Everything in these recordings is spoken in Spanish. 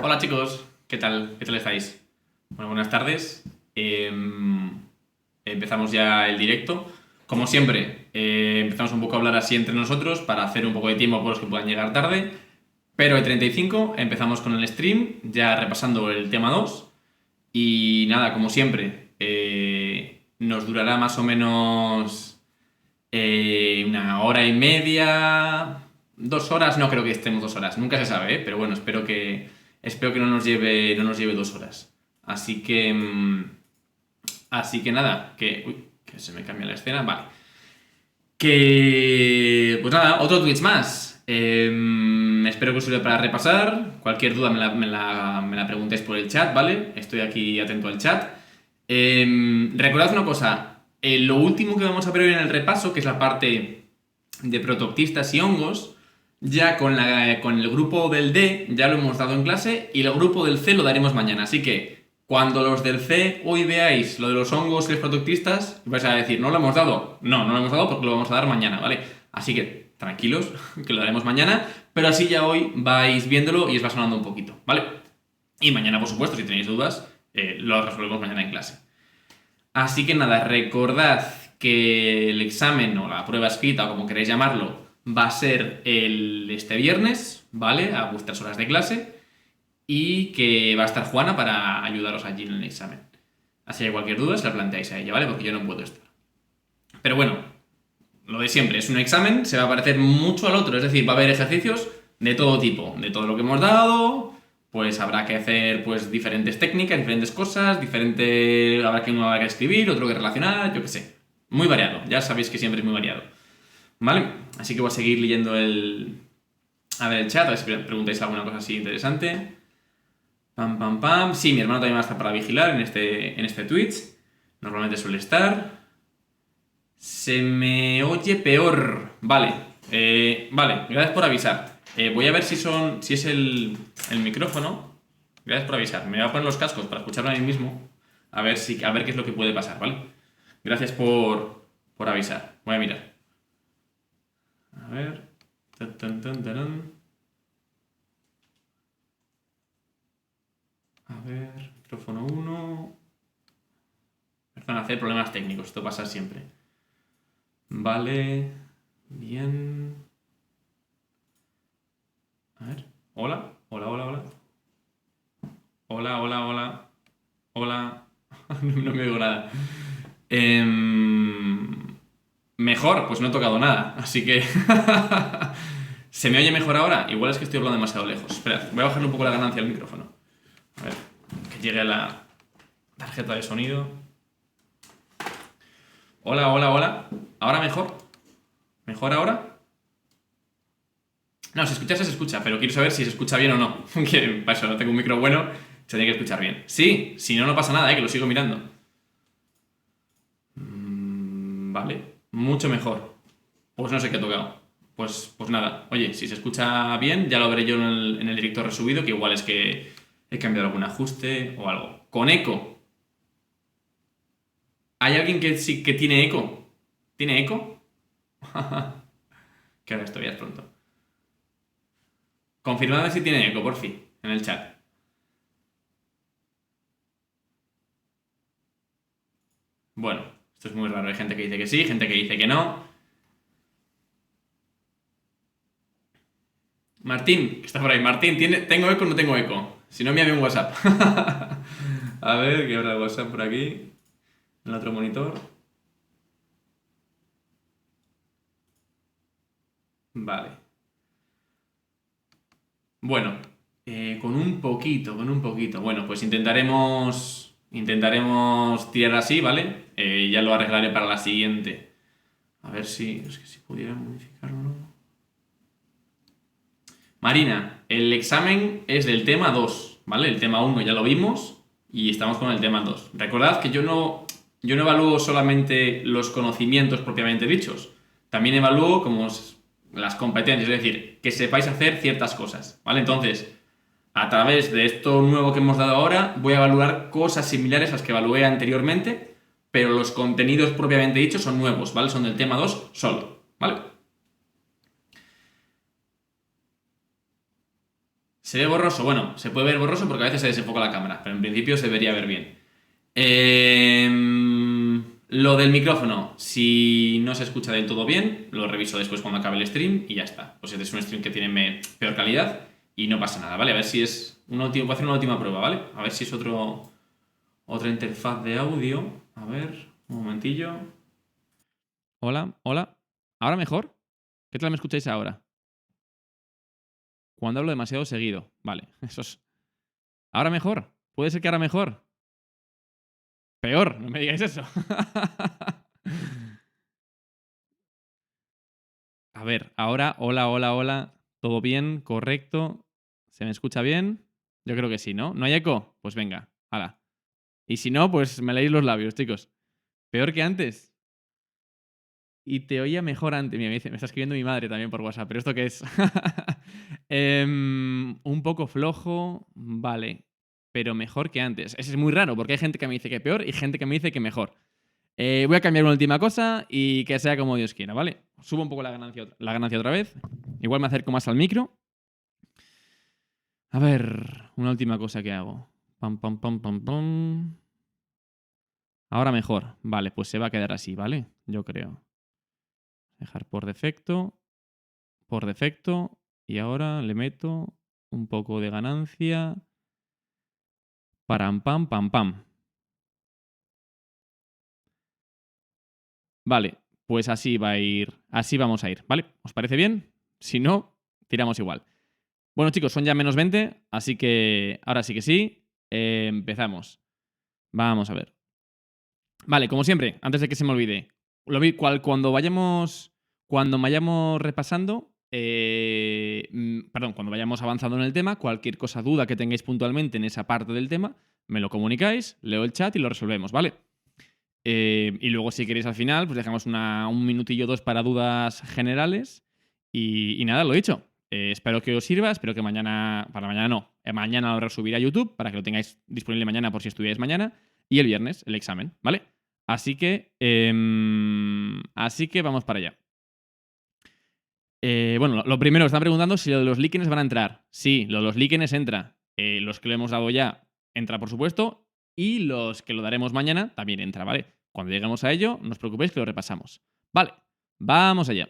Hola chicos, ¿qué tal? ¿Qué tal estáis? Bueno, buenas tardes. Empezamos ya el directo. Como siempre, empezamos un poco a hablar así entre nosotros para hacer un poco de tiempo por los que puedan llegar tarde. Pero de 35 empezamos con el stream, ya repasando el tema 2. Y nada, como siempre, nos durará más o menos una hora y media, 2 horas. No creo que estemos 2 horas, nunca se sabe, ¿eh? Pero bueno, espero que no nos lleve 2 horas. Así que nada, que se me cambia la escena, vale. Pues nada, otro Twitch más. Espero que os sirva para repasar. Cualquier duda me la preguntéis por el chat, ¿vale? Estoy aquí atento al chat. Recordad una cosa. Lo último que vamos a ver hoy en el repaso, que es la parte de protoctistas y hongos, ya con el grupo del D ya lo hemos dado en clase y el grupo del C lo daremos mañana. Así que cuando los del C hoy veáis lo de los hongos y los protoctistas, vais a decir, ¿no lo hemos dado? No lo hemos dado porque lo vamos a dar mañana, ¿vale? Así que tranquilos, que lo daremos mañana, pero así ya hoy vais viéndolo y os va sonando un poquito, ¿vale? Y mañana, por supuesto, si tenéis dudas, lo resolvemos mañana en clase. Así que nada, recordad que el examen o la prueba escrita, o como queréis llamarlo, va a ser este viernes, ¿vale? A vuestras horas de clase. Y que va a estar Juana para ayudaros allí en el examen. Así que cualquier duda se la planteáis a ella, ¿vale? Porque yo no puedo estar. Pero bueno, lo de siempre, es un examen, se va a parecer mucho al otro. Es decir, va a haber ejercicios de todo tipo, de todo lo que hemos dado. Pues habrá que hacer pues diferentes técnicas, diferentes cosas, habrá que uno habrá que escribir, otro que relacionar, yo qué sé. Muy variado, ya sabéis que siempre es muy variado. ¿Vale? Así que voy a seguir leyendo a ver el chat, a ver si preguntáis alguna cosa así interesante. Pam, pam, pam. Sí, mi hermano también va a estar para vigilar en este Twitch. Normalmente suele estar. Se me oye peor. Vale. Vale, gracias por avisar. Voy a ver si es el micrófono. Gracias por avisar. Me voy a poner los cascos para escucharlo a mí mismo. A ver qué es lo que puede pasar, ¿vale? Gracias por avisar. Voy a mirar. A ver. Tan, tan, tan, tarán. A ver, micrófono 1. Perdón, hacer problemas técnicos, esto pasa siempre. Vale, bien. A ver, hola, hola, hola, hola. Hola, hola, hola. Hola. No me oigo nada. Mejor, pues no he tocado nada, así que... ¿Se me oye mejor ahora? Igual es que estoy hablando demasiado lejos. Espera, voy a bajarle un poco la ganancia al micrófono. A ver, que llegue la tarjeta de sonido. Hola, hola, hola. ¿Ahora mejor? ¿Mejor ahora? No, si escuchas se escucha, pero quiero saber si se escucha bien o no. Que para eso no tengo un micro bueno, se tiene que escuchar bien. Sí, si no, no pasa nada, que lo sigo mirando. Vale, mucho mejor. Pues no sé qué he tocado. Pues nada, oye, si se escucha bien, ya lo veré yo en el directo resubido, que igual es que he cambiado algún ajuste o algo. Con eco. ¿Hay alguien que sí que tiene eco? ¿Tiene eco? Que ahora esto ya es pronto. Confirmad si tiene eco, por fin, en el chat. Bueno, esto es muy raro. Hay gente que dice que sí, gente que dice que no. Martín, que está por ahí. Martín, ¿tengo eco o no tengo eco? Si no, envíame un WhatsApp. A ver, que habrá WhatsApp por aquí. En el otro monitor. Vale. Bueno, con un poquito, con un poquito. Bueno, pues intentaremos tirar así, ¿vale? Ya lo arreglaré para la siguiente. A ver es que si pudiera modificarlo. Marina, el examen es del tema 2, ¿vale? El tema 1 ya lo vimos y estamos con el tema 2. Recordad que yo no evalúo solamente los conocimientos propiamente dichos, también evalúo como las competencias, es decir, que sepáis hacer ciertas cosas, ¿vale? Entonces, a través de esto nuevo que hemos dado ahora, voy a evaluar cosas similares a las que evalué anteriormente, pero los contenidos propiamente dichos son nuevos, ¿vale? Son del tema 2 solo, ¿vale? Se ve borroso, bueno, se puede ver borroso porque a veces se desenfoca la cámara, pero en principio se debería ver bien. Lo del micrófono, si no se escucha del todo bien, lo reviso después cuando acabe el stream y ya está. Pues este es un stream que tiene peor calidad y no pasa nada, ¿vale? A ver si es voy a hacer una última prueba, ¿vale? A ver si es otra interfaz de audio. A ver, un momentillo. Hola, hola. ¿Ahora mejor? ¿Qué tal me escucháis ahora? Cuando hablo demasiado seguido. Vale, eso es... ¿Ahora mejor? ¿Puede ser que ahora mejor? Peor, no me digáis eso. A ver, ahora, hola, hola, hola. ¿Todo bien? ¿Correcto? ¿Se me escucha bien? Yo creo que sí, ¿no? ¿No hay eco? Pues venga, hala. Y si no, pues me leéis los labios, chicos. ¿Peor que antes? Y te oía mejor antes. Mira, me está escribiendo mi madre también por WhatsApp, pero ¿esto qué es? Un poco flojo, vale. Pero mejor que antes. Eso es muy raro, porque hay gente que me dice que peor y gente que me dice que mejor. Voy a cambiar una última cosa y que sea como Dios quiera, ¿vale? Subo un poco la ganancia otra vez. Igual me acerco más al micro. A ver, una última cosa que hago. Pam, pam, pam, pam, pam. Ahora mejor. Vale, pues se va a quedar así, ¿vale? Yo creo. Dejar por defecto. Por defecto. Y ahora le meto un poco de ganancia. Param, pam, pam, pam. Vale, pues así va a ir. Así vamos a ir, ¿vale? ¿Os parece bien? Si no, tiramos igual. Bueno, chicos, son ya menos 20, así que ahora sí que sí. Empezamos. Vamos a ver. Vale, como siempre, antes de que se me olvide, cuando vayamos repasando, perdón, cuando vayamos avanzando en el tema, cualquier cosa, duda que tengáis puntualmente en esa parte del tema, me lo comunicáis, leo el chat y lo resolvemos, ¿vale? Y luego, si queréis al final, pues dejamos un minutillo o dos para dudas generales. Y nada, lo dicho. Espero que os sirva, espero que mañana lo resubiré a YouTube para que lo tengáis disponible mañana por si estudiáis mañana. Y el viernes, el examen, ¿vale? Así que vamos para allá. Bueno, lo primero, están preguntando si lo de los líquenes van a entrar. Sí, lo de los líquenes entra. Los que lo hemos dado ya, entra por supuesto. Y los que lo daremos mañana también entra, ¿vale? Cuando lleguemos a ello, no os preocupéis que lo repasamos. Vale, vamos allá.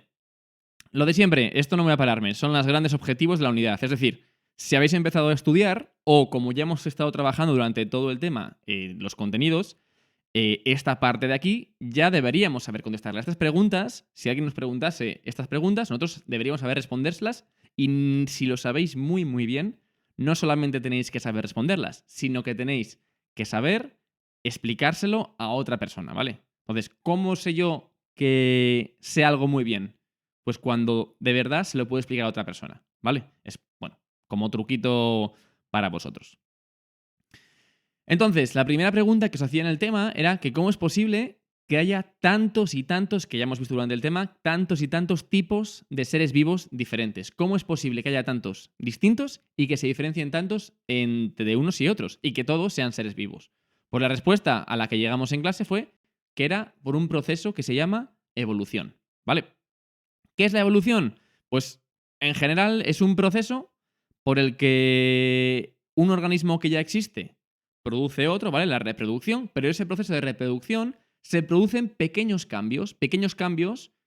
Lo de siempre, esto no voy a pararme, son los grandes objetivos de la unidad. Es decir, si habéis empezado a estudiar o como ya hemos estado trabajando durante todo el tema, los contenidos, esta parte de aquí ya deberíamos saber contestarle a estas preguntas. Si alguien nos preguntase estas preguntas, nosotros deberíamos saber respondérselas. Y si lo sabéis muy, muy bien, no solamente tenéis que saber responderlas, sino que tenéis que saber explicárselo a otra persona, ¿vale? Entonces, ¿cómo sé yo que sé algo muy bien? Pues cuando de verdad se lo puedo explicar a otra persona, ¿vale? Es, bueno, como truquito para vosotros. Entonces, la primera pregunta que os hacía en el tema era que cómo es posible que haya tantos y tantos, que ya hemos visto durante el tema, tantos y tantos tipos de seres vivos diferentes. ¿Cómo es posible que haya tantos distintos y que se diferencien tantos entre unos y otros y que todos sean seres vivos? Pues la respuesta a la que llegamos en clase fue que era por un proceso que se llama evolución, ¿vale? ¿Qué es la evolución? Pues en general es un proceso por el que un organismo que ya existe produce otro, ¿vale? La reproducción, pero ese proceso de reproducción se producen pequeños cambios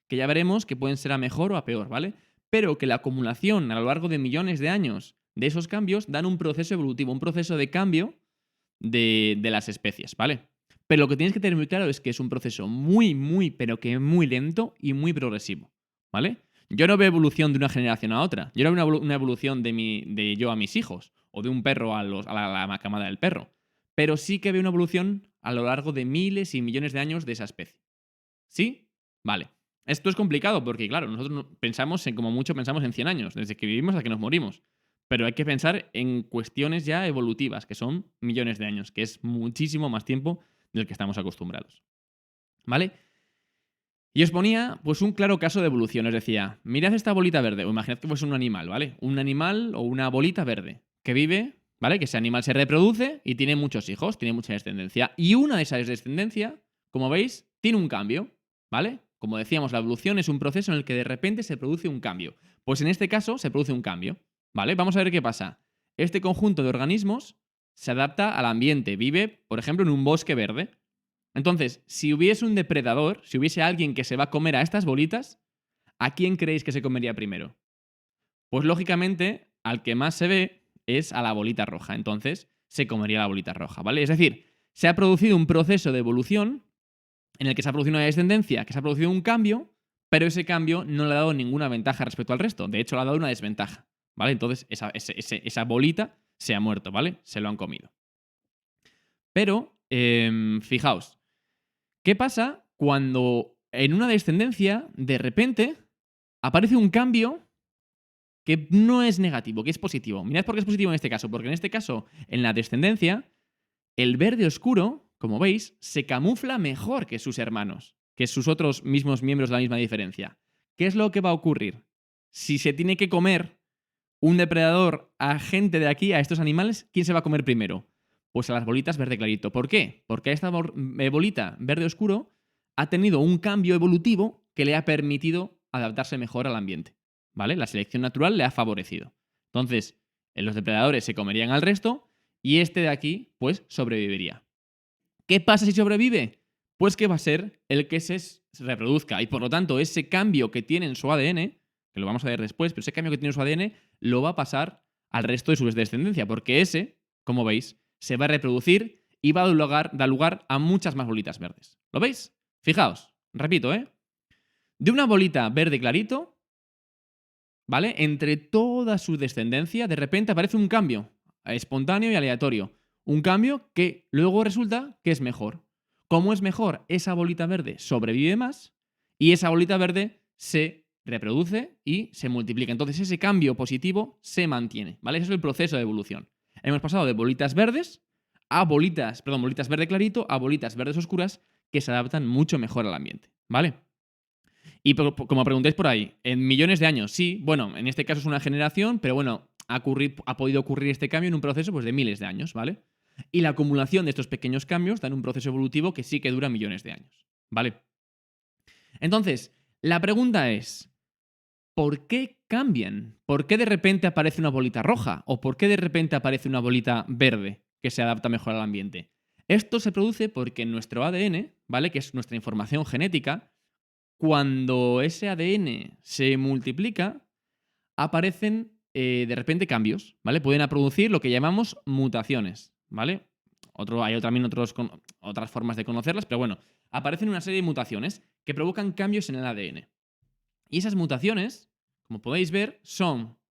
que ya veremos que pueden ser a mejor o a peor, ¿vale? Pero que la acumulación a lo largo de millones de años de esos cambios dan un proceso evolutivo, un proceso de cambio de las especies, ¿vale? Pero lo que tienes que tener muy claro es que es un proceso muy, muy, pero que muy lento y muy progresivo, ¿vale? Yo no veo evolución de una generación a otra. Yo no veo una evolución de yo a mis hijos o de un perro a la camada del perro. Pero sí que veo una evolución a lo largo de miles y millones de años de esa especie. ¿Sí? Vale. Esto es complicado porque, claro, nosotros como mucho pensamos en 100 años, desde que vivimos hasta que nos morimos. Pero hay que pensar en cuestiones ya evolutivas, que son millones de años, que es muchísimo más tiempo del que estamos acostumbrados. ¿Vale? Y os ponía, pues, un claro caso de evolución. Os decía, mirad esta bolita verde, o imaginad que fuese un animal, ¿vale? Un animal o una bolita verde que vive, ¿vale? Que ese animal se reproduce y tiene muchos hijos, tiene mucha descendencia. Y una de esas descendencia, como veis, tiene un cambio, ¿vale? Como decíamos, la evolución es un proceso en el que de repente se produce un cambio. Pues en este caso se produce un cambio, ¿vale? Vamos a ver qué pasa. este conjunto de organismos se adapta al ambiente, vive, por ejemplo, en un bosque verde. Entonces, si hubiese un depredador, si hubiese alguien que se va a comer a estas bolitas, ¿a quién creéis que se comería primero? Pues lógicamente, al que más se ve es a la bolita roja. Entonces, se comería la bolita roja, ¿vale? Es decir, se ha producido un proceso de evolución en el que se ha producido una descendencia, que se ha producido un cambio, pero ese cambio no le ha dado ninguna ventaja respecto al resto. De hecho, le ha dado una desventaja, ¿vale? Entonces, esa bolita se ha muerto, ¿vale? Se lo han comido. Pero, fijaos, ¿qué pasa cuando en una descendencia, de repente, aparece un cambio que no es negativo, que es positivo? Mirad por qué es positivo en este caso. Porque en este caso, en la descendencia, el verde oscuro, como veis, se camufla mejor que sus hermanos, que sus otros mismos miembros de la misma diferencia. ¿Qué es lo que va a ocurrir? Si se tiene que comer un depredador a gente de aquí, a estos animales, ¿quién se va a comer primero? Pues a las bolitas verde clarito. ¿Por qué? Porque esta bolita verde oscuro ha tenido un cambio evolutivo que le ha permitido adaptarse mejor al ambiente, ¿vale? La selección natural le ha favorecido. Entonces, los depredadores se comerían al resto y este de aquí, pues, sobreviviría. ¿Qué pasa si sobrevive? Pues que va a ser el que se reproduzca y por lo tanto ese cambio que tiene en su ADN, que lo vamos a ver después, pero ese cambio que tiene en su ADN lo va a pasar al resto de su descendencia, porque ese, como veis, se va a reproducir y va a dar lugar a muchas más bolitas verdes. ¿Lo veis? Fijaos, repito, de una bolita verde clarito, ¿vale? Entre toda su descendencia, de repente aparece un cambio espontáneo y aleatorio. Un cambio que luego resulta que es mejor. ¿Cómo es mejor? Esa bolita verde sobrevive más y esa bolita verde se reproduce y se multiplica. Entonces ese cambio positivo se mantiene, ¿vale? Ese es el proceso de evolución. Hemos pasado de bolitas verdes a bolitas verde clarito a bolitas verdes oscuras que se adaptan mucho mejor al ambiente, ¿vale? Y como preguntáis por ahí, en millones de años, sí, bueno, en este caso es una generación, pero bueno, ha podido ocurrir este cambio en un proceso pues, de miles de años, ¿vale? Y la acumulación de estos pequeños cambios da un proceso evolutivo que sí que dura millones de años, ¿vale? Entonces, la pregunta es, ¿por qué cambian? ¿Por qué de repente aparece una bolita roja? ¿O por qué de repente aparece una bolita verde que se adapta mejor al ambiente? Esto se produce porque en nuestro ADN, ¿vale? Que es nuestra información genética, cuando ese ADN se multiplica, aparecen de repente cambios, ¿vale? Pueden producir lo que llamamos mutaciones, ¿vale? Hay también otras formas de conocerlas, pero bueno, aparecen una serie de mutaciones que provocan cambios en el ADN. Y esas mutaciones, como podéis ver,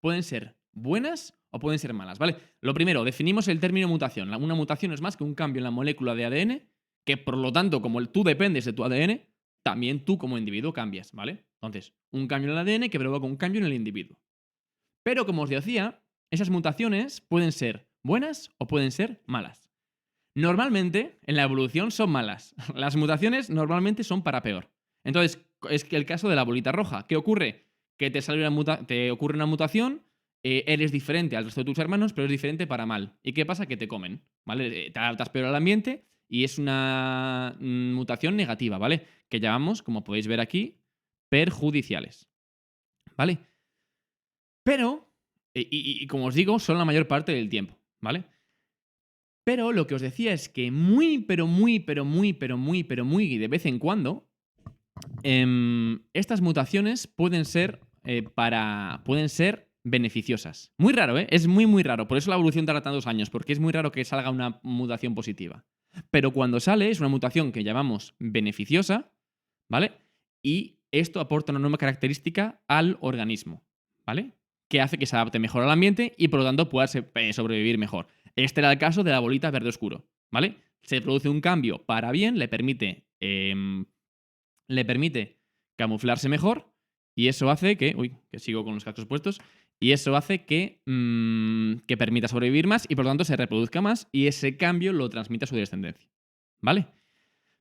pueden ser buenas o pueden ser malas, ¿vale? Lo primero, definimos el término mutación. Una mutación es más que un cambio en la molécula de ADN, que por lo tanto, como tú dependes de tu ADN, también tú como individuo cambias, ¿vale? Entonces, un cambio en el ADN que provoca un cambio en el individuo. Pero como os decía, esas mutaciones pueden ser buenas o pueden ser malas. Normalmente, en la evolución son malas. Las mutaciones normalmente son para peor. Entonces, es que el caso de la bolita roja. ¿Qué ocurre? Que te ocurre una mutación, eres diferente al resto de tus hermanos, pero es diferente para mal. ¿Y qué pasa? Que te comen, ¿vale? Te adaptas peor al ambiente y es una mutación negativa, ¿vale? Que llamamos, como podéis ver aquí, perjudiciales, ¿vale? Pero, y como os digo, son la mayor parte del tiempo, ¿vale? Pero lo que os decía es que muy de vez en cuando, estas mutaciones pueden ser beneficiosas. Muy raro, ¿eh? Es muy raro. Por eso la evolución tarda tantos años, porque es muy raro que salga una mutación positiva. Pero cuando sale es una mutación que llamamos beneficiosa, ¿vale? Y esto aporta una nueva característica al organismo, ¿vale? Que hace que se adapte mejor al ambiente y por lo tanto pueda sobrevivir mejor. Este era el caso de la bolita verde oscuro, ¿vale? Se produce un cambio para bien, le permite camuflarse mejor y eso hace que... Uy, que sigo con los cascos puestos. Y eso hace que permita sobrevivir más y por lo tanto se reproduzca más y ese cambio lo transmite a su descendencia, ¿vale?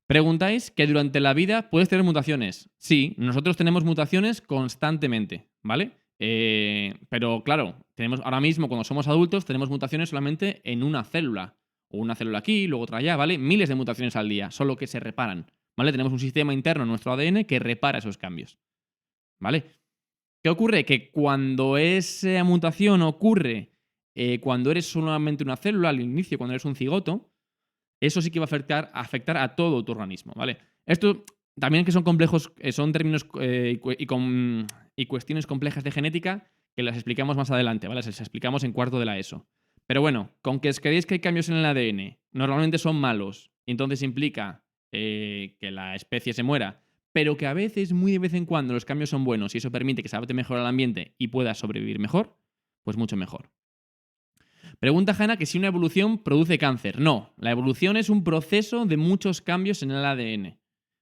Preguntáis que durante la vida puedes tener mutaciones. Sí, nosotros tenemos mutaciones constantemente, ¿vale? Pero claro, ahora mismo cuando somos adultos tenemos mutaciones solamente en una célula. O una célula aquí, luego otra allá, ¿vale? Miles de mutaciones al día, solo que se reparan, ¿vale? Tenemos un sistema interno en nuestro ADN que repara esos cambios, ¿vale? ¿Qué ocurre? Que cuando esa mutación ocurre cuando eres solamente una célula, al inicio, cuando eres un cigoto, eso sí que va a afectar a todo tu organismo, ¿vale? Esto también que son complejos, son términos y cuestiones complejas de genética que las explicamos más adelante, ¿vale? Las explicamos en cuarto de la ESO. Pero bueno, con que os quedéis que hay cambios en el ADN, normalmente son malos, y entonces implica que la especie se muera, pero que a veces, muy de vez en cuando, los cambios son buenos y eso permite que se adapte mejor al ambiente y pueda sobrevivir mejor, pues mucho mejor. Pregunta Hanna que si una evolución produce cáncer. No, la evolución es un proceso de muchos cambios en el ADN,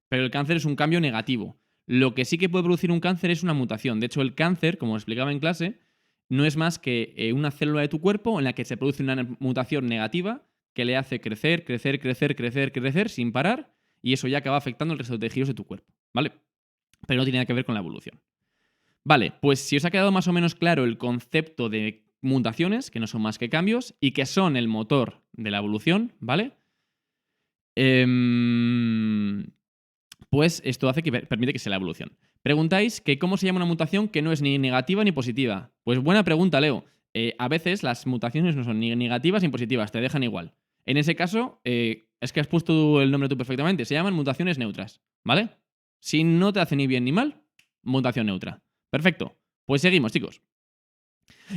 pero el cáncer es un cambio negativo. Lo que sí que puede producir un cáncer es una mutación. De hecho, el cáncer, como explicaba en clase, no es más que una célula de tu cuerpo en la que se produce una mutación negativa que le hace crecer, crecer, crecer, crecer, crecer sin parar y eso ya acaba afectando el resto de tejidos de tu cuerpo, ¿vale? Pero no tiene nada que ver con la evolución. Vale, pues si os ha quedado más o menos claro el concepto de mutaciones, que no son más que cambios, y que son el motor de la evolución, ¿vale? Pues esto hace que permite que sea la evolución. Preguntáis que cómo se llama una mutación que no es ni negativa ni positiva. Pues buena pregunta, Leo. A veces las mutaciones no son ni negativas ni positivas, te dejan igual. En ese caso, es que has puesto el nombre tú perfectamente, se llaman mutaciones neutras, ¿vale? Si no te hace ni bien ni mal, mutación neutra. Perfecto. Pues seguimos, chicos.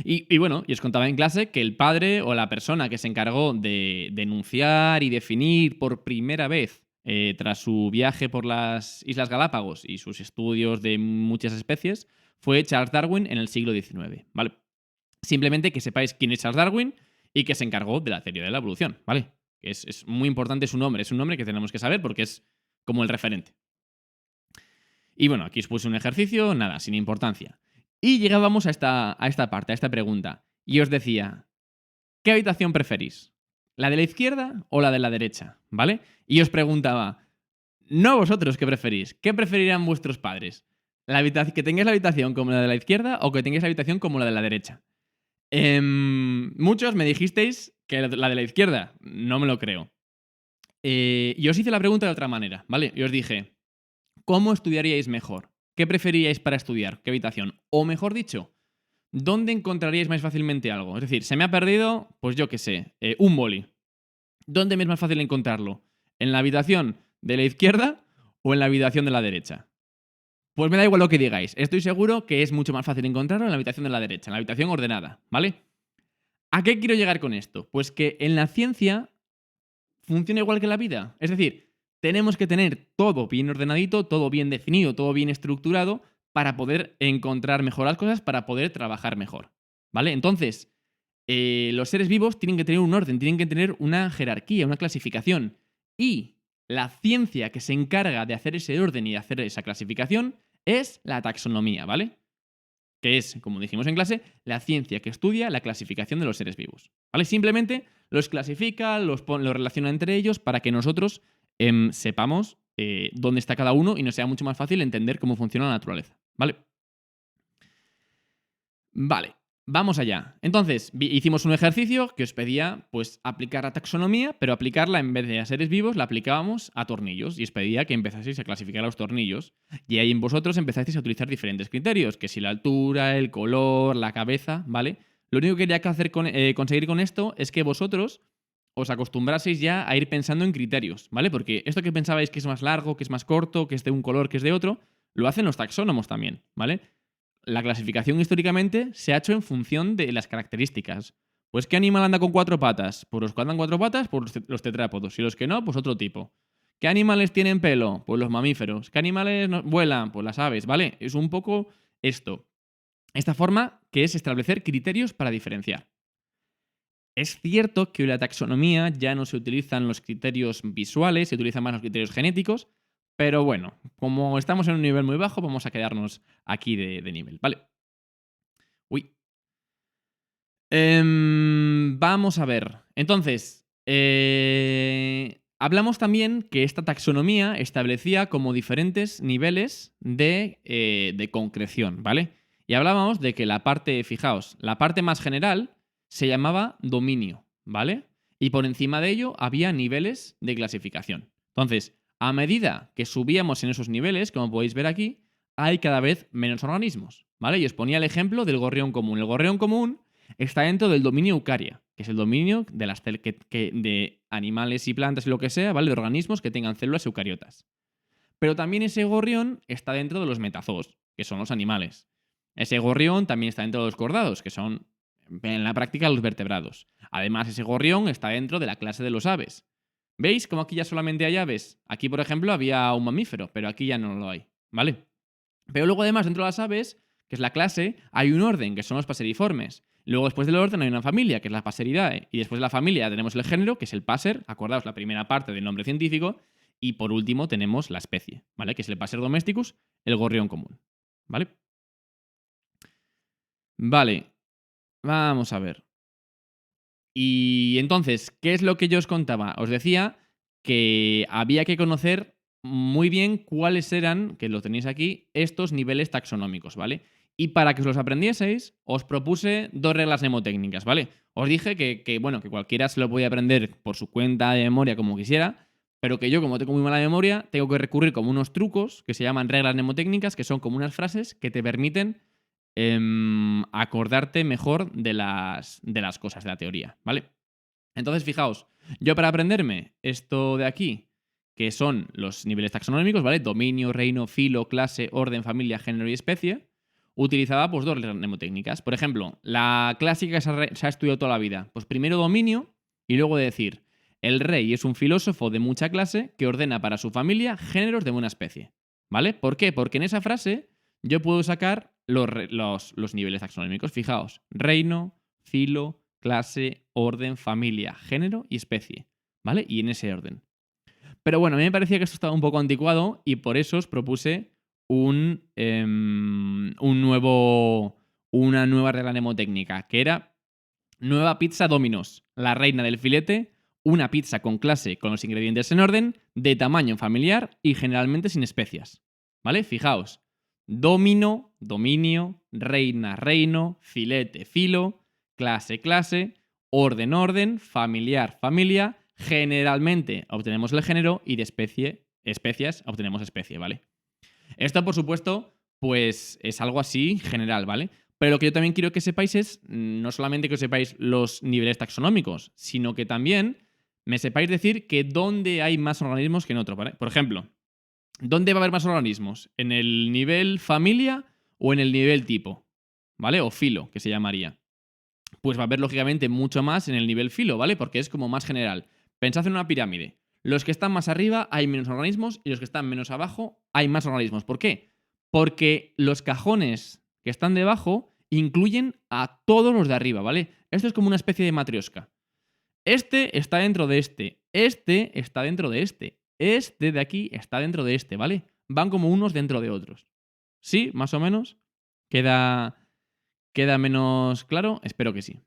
Y bueno, y os contaba en clase que el padre o la persona que se encargó de denunciar y definir por primera vez, tras su viaje por las Islas Galápagos y sus estudios de muchas especies, fue Charles Darwin en el siglo XIX, ¿vale? Simplemente que sepáis quién es Charles Darwin y que se encargó de la teoría de la evolución, ¿vale? Es muy importante su nombre, es un nombre que tenemos que saber porque es como el referente. Y bueno, aquí os puse un ejercicio, nada, sin importancia. Y llegábamos a esta parte, a esta pregunta. Y os decía, ¿qué habitación preferís? ¿La de la izquierda o la de la derecha? ¿Vale? Y os preguntaba, no vosotros qué preferís, ¿qué preferirían vuestros padres? ¿Que tengáis la habitación como la de la izquierda o que tengáis la habitación como la de la derecha? Muchos me dijisteis que la de la izquierda, no me lo creo. Y os hice la pregunta de otra manera, ¿vale? Y os dije, ¿cómo estudiaríais mejor? ¿Qué preferiríais para estudiar? ¿Qué habitación? O mejor dicho, ¿dónde encontraríais más fácilmente algo? Es decir, se me ha perdido, pues yo qué sé, un boli. ¿Dónde me es más fácil encontrarlo? ¿En la habitación de la izquierda o en la habitación de la derecha? Pues me da igual lo que digáis. Estoy seguro que es mucho más fácil encontrarlo en la habitación de la derecha, en la habitación ordenada, ¿vale? ¿A qué quiero llegar con esto? Pues que en la ciencia funciona igual que en la vida. Es decir, tenemos que tener todo bien ordenadito, todo bien definido, todo bien estructurado para poder encontrar mejor las cosas, para poder trabajar mejor. ¿Vale? Entonces, los seres vivos tienen que tener un orden, tienen que tener una jerarquía, una clasificación. Y la ciencia que se encarga de hacer ese orden y de hacer esa clasificación es la taxonomía, ¿vale? Que es, como dijimos en clase, la ciencia que estudia la clasificación de los seres vivos. ¿Vale? Simplemente los clasifica, los relaciona entre ellos para que nosotros sepamos dónde está cada uno y nos sea mucho más fácil entender cómo funciona la naturaleza. ¿Vale? Vale, vamos allá. Entonces, hicimos un ejercicio que os pedía pues aplicar la taxonomía, pero aplicarla en vez de a seres vivos, la aplicábamos a tornillos y os pedía que empezaseis a clasificar los tornillos y ahí en vosotros empezasteis a utilizar diferentes criterios, que si la altura, el color, la cabeza, ¿vale? Lo único que quería conseguir con esto es que vosotros os acostumbraseis ya a ir pensando en criterios, ¿vale? Porque esto que pensabais que es más largo, que es más corto, que es de un color, que es de otro, lo hacen los taxónomos también, ¿vale? La clasificación históricamente se ha hecho en función de las características. Pues ¿qué animal anda con cuatro patas? Pues los que andan cuatro patas, pues los tetrápodos. Y los que no, pues otro tipo. ¿Qué animales tienen pelo? Pues los mamíferos. ¿Qué animales vuelan? Pues las aves, ¿vale? Es un poco esto. Esta forma que es establecer criterios para diferenciar. Es cierto que hoy la taxonomía ya no se utilizan los criterios visuales, se utilizan más los criterios genéticos, pero bueno, como estamos en un nivel muy bajo, vamos a quedarnos aquí de nivel, ¿vale? Uy. Vamos a ver. Entonces, hablamos también que esta taxonomía establecía como diferentes niveles de concreción, ¿vale? Y hablábamos de que la parte, fijaos, la parte más general se llamaba dominio, ¿vale? Y por encima de ello había niveles de clasificación. Entonces, a medida que subíamos en esos niveles, como podéis ver aquí, hay cada vez menos organismos, ¿vale? Y os ponía el ejemplo del gorrión común. El gorrión común está dentro del dominio Eukarya, que es el dominio de, de animales y plantas y lo que sea, ¿vale? De organismos que tengan células eucariotas. Pero también ese gorrión está dentro de los metazoos, que son los animales. Ese gorrión también está dentro de los cordados, que son en la práctica los vertebrados. Además, ese gorrión está dentro de la clase de los aves. ¿Veis cómo aquí ya solamente hay aves? Aquí, por ejemplo, había un mamífero, pero aquí ya no lo hay, ¿vale? Pero luego, además, dentro de las aves, que es la clase, hay un orden, que son los paseriformes. Luego, después del orden, hay una familia, que es la Passeridae. Y después de la familia tenemos el género, que es el Passer, acordaos, la primera parte del nombre científico. Y por último tenemos la especie, ¿vale? Que es el Passer domesticus, el gorrión común, ¿vale? Vale, vamos a ver. Y entonces, ¿qué es lo que yo os contaba? Os decía que había que conocer muy bien cuáles eran, que lo tenéis aquí, estos niveles taxonómicos, ¿vale? Y para que os los aprendieseis, os propuse 2 reglas mnemotécnicas, ¿vale? Os dije bueno, que cualquiera se lo podía aprender por su cuenta de memoria como quisiera, pero que yo, como tengo muy mala memoria, tengo que recurrir como unos trucos que se llaman reglas mnemotécnicas, que son como unas frases que te permiten acordarte mejor de las cosas de la teoría, ¿vale? Entonces, fijaos, yo para aprenderme esto de aquí, que son los niveles taxonómicos, ¿vale? Dominio, reino, filo, clase, orden, familia, género y especie, utilizaba pues 2 mnemotécnicas. Por ejemplo, la clásica que se ha estudiado toda la vida. Pues primero dominio y luego decir, el rey es un filósofo de mucha clase que ordena para su familia géneros de buena especie, ¿vale? ¿Por qué? Porque en esa frase yo puedo sacar los niveles taxonómicos. Fijaos, reino, filo, clase, orden, familia, género y especie, ¿vale? Y en ese orden. Pero bueno, a mí me parecía que esto estaba un poco anticuado y por eso os propuse una nueva regla mnemotécnica, que era nueva pizza Domino's, la reina del filete, una pizza con clase con los ingredientes en orden, de tamaño familiar y generalmente sin especias, ¿vale? Fijaos, domino, dominio, reina, reino, filete, filo, clase, clase, orden, orden, familiar, familia, generalmente obtenemos el género y de especie, especias, obtenemos especie, ¿vale? Esto, por supuesto, pues es algo así general, ¿vale? Pero lo que yo también quiero que sepáis es no solamente que os sepáis los niveles taxonómicos, sino que también me sepáis decir que dónde hay más organismos que en otro, ¿vale? Por ejemplo, ¿dónde va a haber más organismos? ¿En el nivel familia o en el nivel tipo? ¿Vale? O filo, que se llamaría. Pues va a haber, lógicamente, mucho más en el nivel filo, ¿vale? Porque es como más general. Pensad en una pirámide. Los que están más arriba hay menos organismos y los que están menos abajo hay más organismos. ¿Por qué? Porque los cajones que están debajo incluyen a todos los de arriba, ¿vale? Esto es como una especie de matrioska. Este está dentro de este está dentro de este de aquí está dentro de este, ¿vale? Van como unos dentro de otros. ¿Sí? ¿Más o menos? ¿Queda menos claro? Espero que sí.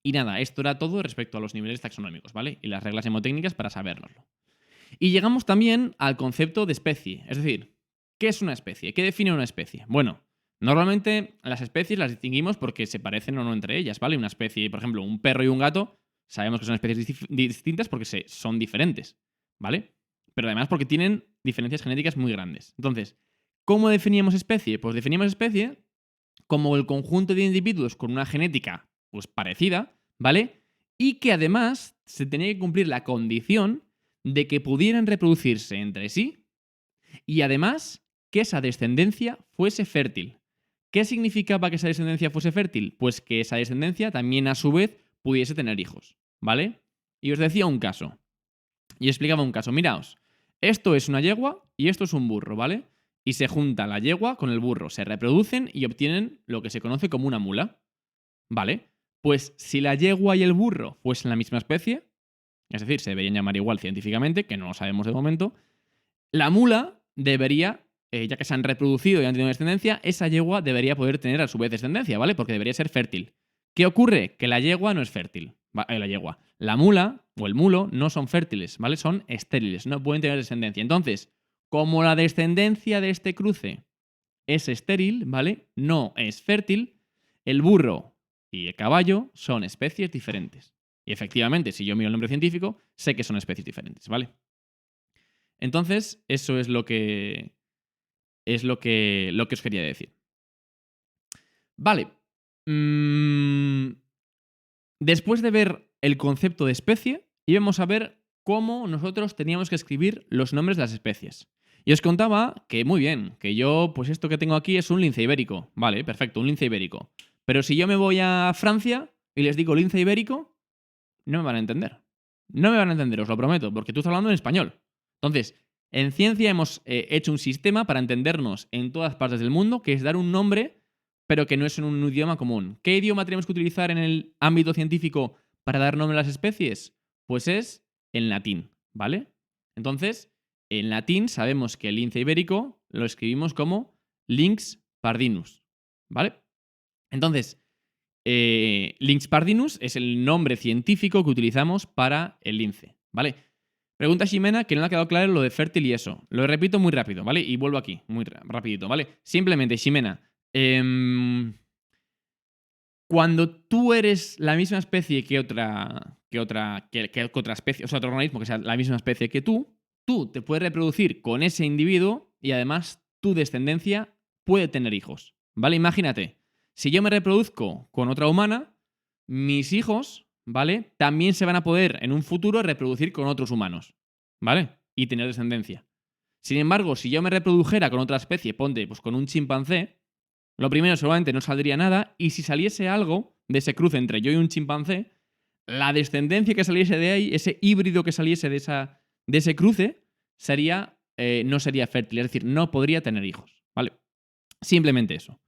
Y nada, esto era todo respecto a los niveles taxonómicos, ¿vale? Y las reglas hemotécnicas para sabernoslo. Y llegamos también al concepto de especie. Es decir, ¿qué es una especie? ¿Qué define una especie? Bueno, normalmente las especies las distinguimos porque se parecen o no entre ellas, ¿vale? Una especie, por ejemplo, un perro y un gato, sabemos que son especies distintas porque son diferentes, ¿vale? Pero además porque tienen diferencias genéticas muy grandes. Entonces, ¿cómo definíamos especie? Pues definíamos especie como el conjunto de individuos con una genética pues parecida, ¿vale? Y que además se tenía que cumplir la condición de que pudieran reproducirse entre sí y además que esa descendencia fuese fértil. ¿Qué significaba que esa descendencia fuese fértil? Pues que esa descendencia también a su vez pudiese tener hijos, ¿vale? Y os decía un caso. Y explicaba un caso. Miraos, esto es una yegua y esto es un burro, ¿vale? Y se junta la yegua con el burro, se reproducen y obtienen lo que se conoce como una mula, ¿vale? Pues si la yegua y el burro fuesen la misma especie, es decir, se deberían llamar igual científicamente, que no lo sabemos de momento, la mula debería, ya que se han reproducido y han tenido descendencia, esa yegua debería poder tener a su vez descendencia, ¿vale? Porque debería ser fértil. ¿Qué ocurre? Que la yegua no es fértil. La mula o el mulo no son fértiles, ¿vale? Son estériles, no pueden tener descendencia. Entonces, como la descendencia de este cruce es estéril, ¿vale? No es fértil, el burro y el caballo son especies diferentes. Y efectivamente, si yo miro el nombre científico, sé que son especies diferentes, ¿vale? Entonces, eso es lo que os quería decir. Vale, Después de ver el concepto de especie, íbamos a ver cómo nosotros teníamos que escribir los nombres de las especies. Y os contaba que, muy bien, que yo, pues esto que tengo aquí es un lince ibérico. Vale, perfecto, un lince ibérico. Pero si yo me voy a Francia y les digo lince ibérico, no me van a entender. No me van a entender, os lo prometo, porque tú estás hablando en español. Entonces, en ciencia hemos hecho un sistema para entendernos en todas partes del mundo, que es dar un nombre, pero que no es en un idioma común. ¿Qué idioma tenemos que utilizar en el ámbito científico para dar nombre a las especies? Pues es en latín, ¿vale? Entonces, en latín sabemos que el lince ibérico lo escribimos como Lynx pardinus, ¿vale? Entonces, Lynx pardinus es el nombre científico que utilizamos para el lince, ¿vale? Pregunta Ximena que no le ha quedado claro lo de fértil y eso. Lo repito muy rápido, ¿vale? Y vuelvo aquí, muy rapidito, ¿vale? Simplemente, Ximena, cuando tú eres la misma especie que otra especie, o sea, otro organismo que sea la misma especie que tú te puedes reproducir con ese individuo y además tu descendencia puede tener hijos, ¿vale? Imagínate, si yo me reproduzco con otra humana, mis hijos, ¿vale? También se van a poder en un futuro reproducir con otros humanos, ¿vale? Y tener descendencia. Sin embargo, si yo me reprodujera con otra especie, ponte, pues con un chimpancé, lo primero, seguramente no saldría nada, y si saliese algo de ese cruce entre yo y un chimpancé, la descendencia que saliese de ahí, ese híbrido que saliese de ese cruce, no sería fértil, es decir, no podría tener hijos, ¿vale? Simplemente eso.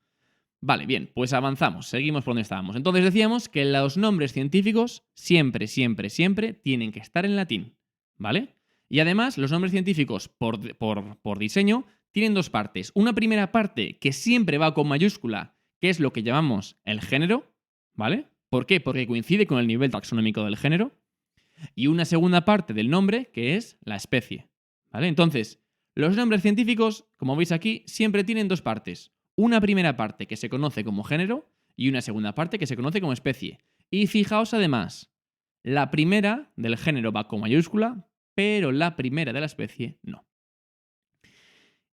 Vale, bien, pues avanzamos, seguimos por donde estábamos. Entonces decíamos que los nombres científicos siempre, siempre, siempre tienen que estar en latín, ¿vale? Y además, los nombres científicos, por diseño, tienen dos partes. Una primera parte que siempre va con mayúscula, que es lo que llamamos el género, ¿vale? ¿Por qué? Porque coincide con el nivel taxonómico del género. Y una segunda parte del nombre, que es la especie, ¿vale? Entonces, los nombres científicos, como veis aquí, siempre tienen dos partes. Una primera parte que se conoce como género y una segunda parte que se conoce como especie. Y fijaos además, la primera del género va con mayúscula, pero la primera de la especie no.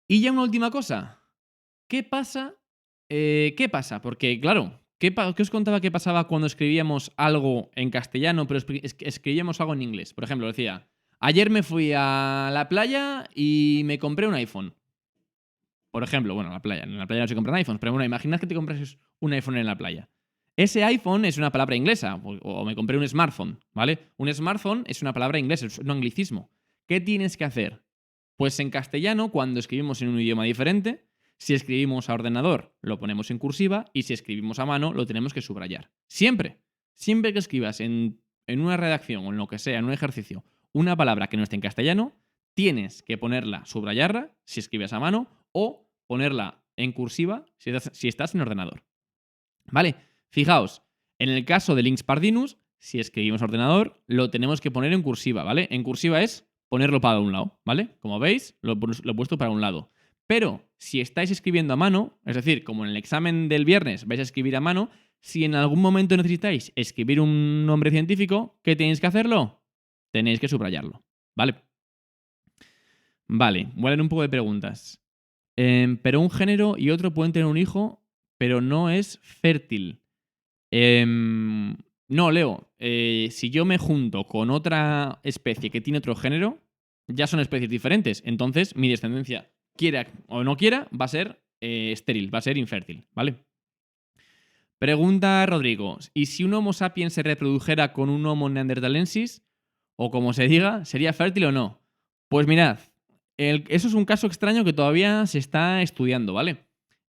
Y ya una última cosa. ¿Qué pasa? ¿Qué pasa? Porque, claro, ¿qué os contaba que pasaba cuando escribíamos algo en castellano, pero escribíamos algo en inglés? Por ejemplo, decía, ayer me fui a la playa y me compré un iPhone. Por ejemplo, bueno, en la playa no se compran iPhones, pero bueno, imagina que te compras un iPhone en la playa. Ese iPhone es una palabra inglesa, o me compré un smartphone, ¿vale? Un smartphone es una palabra inglesa, es un anglicismo. ¿Qué tienes que hacer? Pues en castellano, cuando escribimos en un idioma diferente, si escribimos a ordenador, lo ponemos en cursiva, y si escribimos a mano, lo tenemos que subrayar. Siempre. Siempre que escribas en una redacción o en lo que sea, en un ejercicio, una palabra que no esté en castellano, tienes que ponerla, subrayarla, si escribes a mano, o ponerla en cursiva si estás en ordenador. ¿Vale? Fijaos, en el caso de Lynx pardinus, si escribimos a ordenador, lo tenemos que poner en cursiva, ¿vale? En cursiva es ponerlo para un lado, ¿vale? Como veis, lo he puesto para un lado. Pero si estáis escribiendo a mano, es decir, como en el examen del viernes vais a escribir a mano, si en algún momento necesitáis escribir un nombre científico, ¿qué tenéis que hacerlo? Tenéis que subrayarlo, ¿vale? Vale, voy a leer un poco de preguntas. Pero un género y otro pueden tener un hijo, pero no es fértil. No, Leo. Si yo me junto con otra especie que tiene otro género, ya son especies diferentes. Entonces, mi descendencia, quiera o no quiera, va a ser estéril, va a ser infértil, ¿vale? Pregunta Rodrigo. ¿Y si un Homo sapiens se reprodujera con un Homo neanderthalensis, o como se diga, sería fértil o no? Pues mirad, eso es un caso extraño que todavía se está estudiando, ¿vale?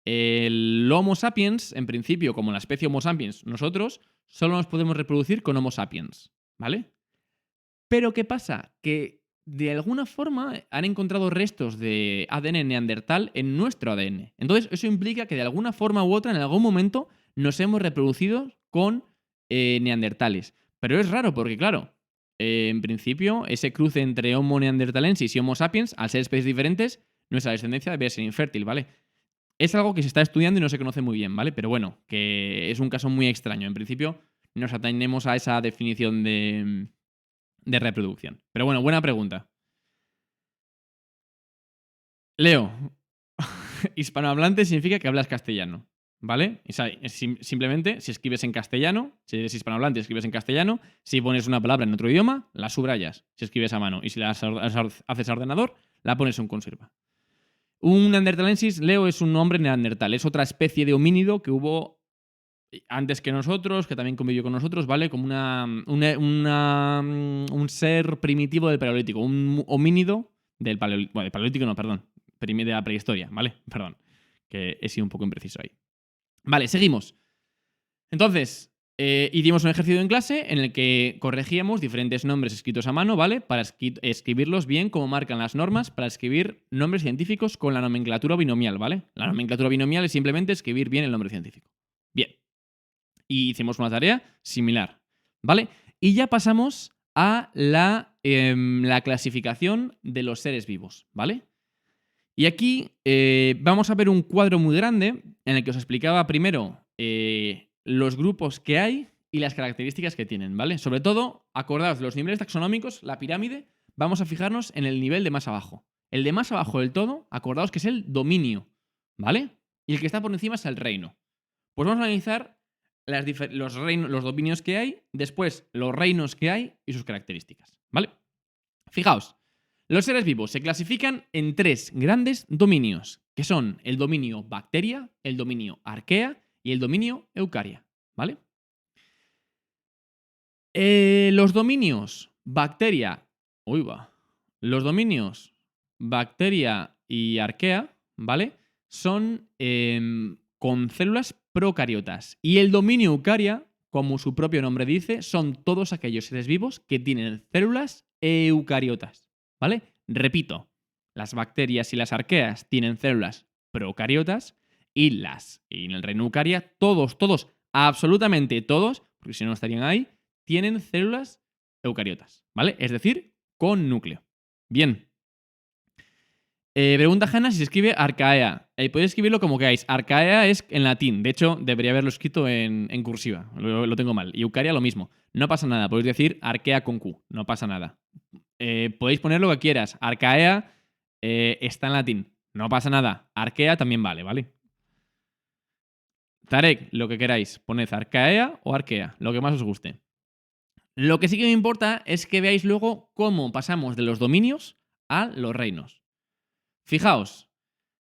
El Homo sapiens, en principio, como la especie Homo sapiens, nosotros solo nos podemos reproducir con Homo sapiens, ¿vale? Pero ¿qué pasa? Que de alguna forma han encontrado restos de ADN neandertal en nuestro ADN. Entonces, eso implica que de alguna forma u otra, en algún momento, nos hemos reproducido con neandertales. Pero es raro porque, claro, en principio, ese cruce entre Homo neanderthalensis y Homo sapiens, al ser especies diferentes, nuestra descendencia debe ser infértil, ¿vale? Es algo que se está estudiando y no se conoce muy bien, ¿vale? Pero bueno, que es un caso muy extraño. En principio, nos atañemos a esa definición de reproducción. Pero bueno, buena pregunta. Leo, hispanohablante significa que hablas castellano, ¿vale? O sea, simplemente, si escribes en castellano, si eres hispanohablante, escribes en castellano, si pones una palabra en otro idioma, la subrayas, si escribes a mano. Y si la haces a ordenador, la pones en cursiva. Un neandertalensis, Leo, es un hombre neandertal. Es otra especie de homínido que hubo antes que nosotros, que también convivió con nosotros, ¿vale? Como un ser primitivo del Paleolítico, un homínido del Paleolítico. Bueno, del Paleolítico no, perdón. De la prehistoria, ¿vale? Perdón. Que he sido un poco impreciso ahí. Vale, seguimos. Entonces, hicimos un ejercicio en clase en el que corregíamos diferentes nombres escritos a mano, ¿vale? Para escribirlos bien como marcan las normas, para escribir nombres científicos con la nomenclatura binomial, ¿vale? La nomenclatura binomial es simplemente escribir bien el nombre científico. Bien. Y hicimos una tarea similar, ¿vale? Y ya pasamos a la clasificación de los seres vivos, ¿vale? Y aquí vamos a ver un cuadro muy grande en el que os explicaba primero los grupos que hay y las características que tienen, ¿vale? Sobre todo, acordaos de los niveles taxonómicos, la pirámide, vamos a fijarnos en el nivel de más abajo. El de más abajo del todo, acordaos que es el dominio, ¿vale? Y el que está por encima es el reino. Pues vamos a analizar los dominios que hay, después los reinos que hay y sus características, ¿vale? Fijaos, los seres vivos se clasifican en 3 grandes dominios, que son el dominio bacteria, el dominio arquea y el dominio eucaria, ¿vale? Los dominios bacteria, los dominios bacteria y arquea, ¿vale? Son con células procariotas. Y el dominio eucaria, como su propio nombre dice, son todos aquellos seres vivos que tienen células eucariotas, ¿vale? Repito, las bacterias y las arqueas tienen células procariotas y en el reino eucaria, todos, absolutamente todos, porque si no estarían ahí, tienen células eucariotas, ¿vale? Es decir, con núcleo. Bien. Pregunta Hanna si se escribe arcaea. Podéis escribirlo como queráis. Arcaea es en latín. De hecho, debería haberlo escrito en cursiva. Lo tengo mal. Y eucaria lo mismo. No pasa nada. Podéis decir arquea con Q. No pasa nada. Podéis poner lo que quieras. Arcaea está en latín. No pasa nada. Arquea también vale, ¿vale? Tarek, lo que queráis. Poned arcaea o arquea. Lo que más os guste. Lo que sí que me importa es que veáis luego cómo pasamos de los dominios a los reinos. Fijaos,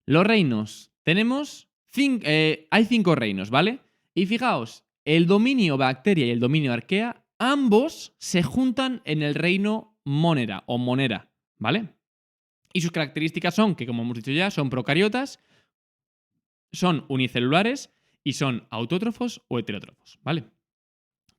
los reinos. Hay 5 reinos, ¿vale? Y fijaos, el dominio bacteria y el dominio arquea, ambos se juntan en el reino monera o monera, ¿vale? Y sus características son que, como hemos dicho ya, son procariotas, son unicelulares y son autótrofos o heterótrofos, ¿vale?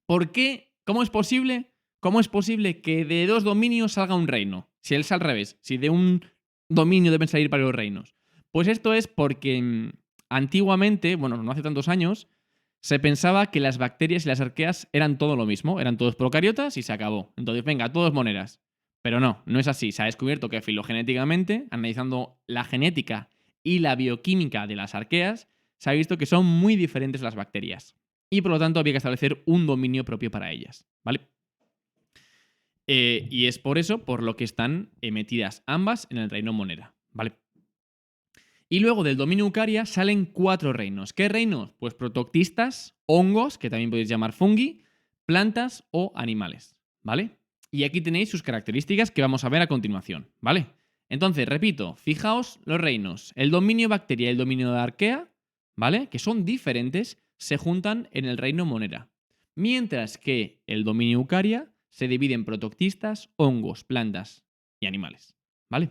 ¿Por qué? ¿Cómo es posible? ¿Cómo es posible que de 2 dominios salga un reino? Si es al revés, si de un dominio deben salir varios reinos. Pues esto es porque antiguamente, bueno, no hace tantos años, se pensaba que las bacterias y las arqueas eran todo lo mismo, eran todos procariotas y se acabó. Entonces, venga, todos moneras. Pero no, no es así. Se ha descubierto que filogenéticamente, analizando la genética y la bioquímica de las arqueas, se ha visto que son muy diferentes las bacterias. Y por lo tanto había que establecer un dominio propio para ellas, ¿vale? Y es por eso por lo que están metidas ambas en el reino monera, ¿vale? Y luego del dominio eucaria salen 4 reinos. ¿Qué reinos? Pues protoctistas, hongos, que también podéis llamar fungi, plantas o animales, ¿vale? Y aquí tenéis sus características que vamos a ver a continuación, ¿vale? Entonces, repito, fijaos los reinos. El dominio bacteria y el dominio de arquea, ¿vale? Que son diferentes, se juntan en el reino monera. Mientras que el dominio eucaria se divide en protoctistas, hongos, plantas y animales, ¿vale?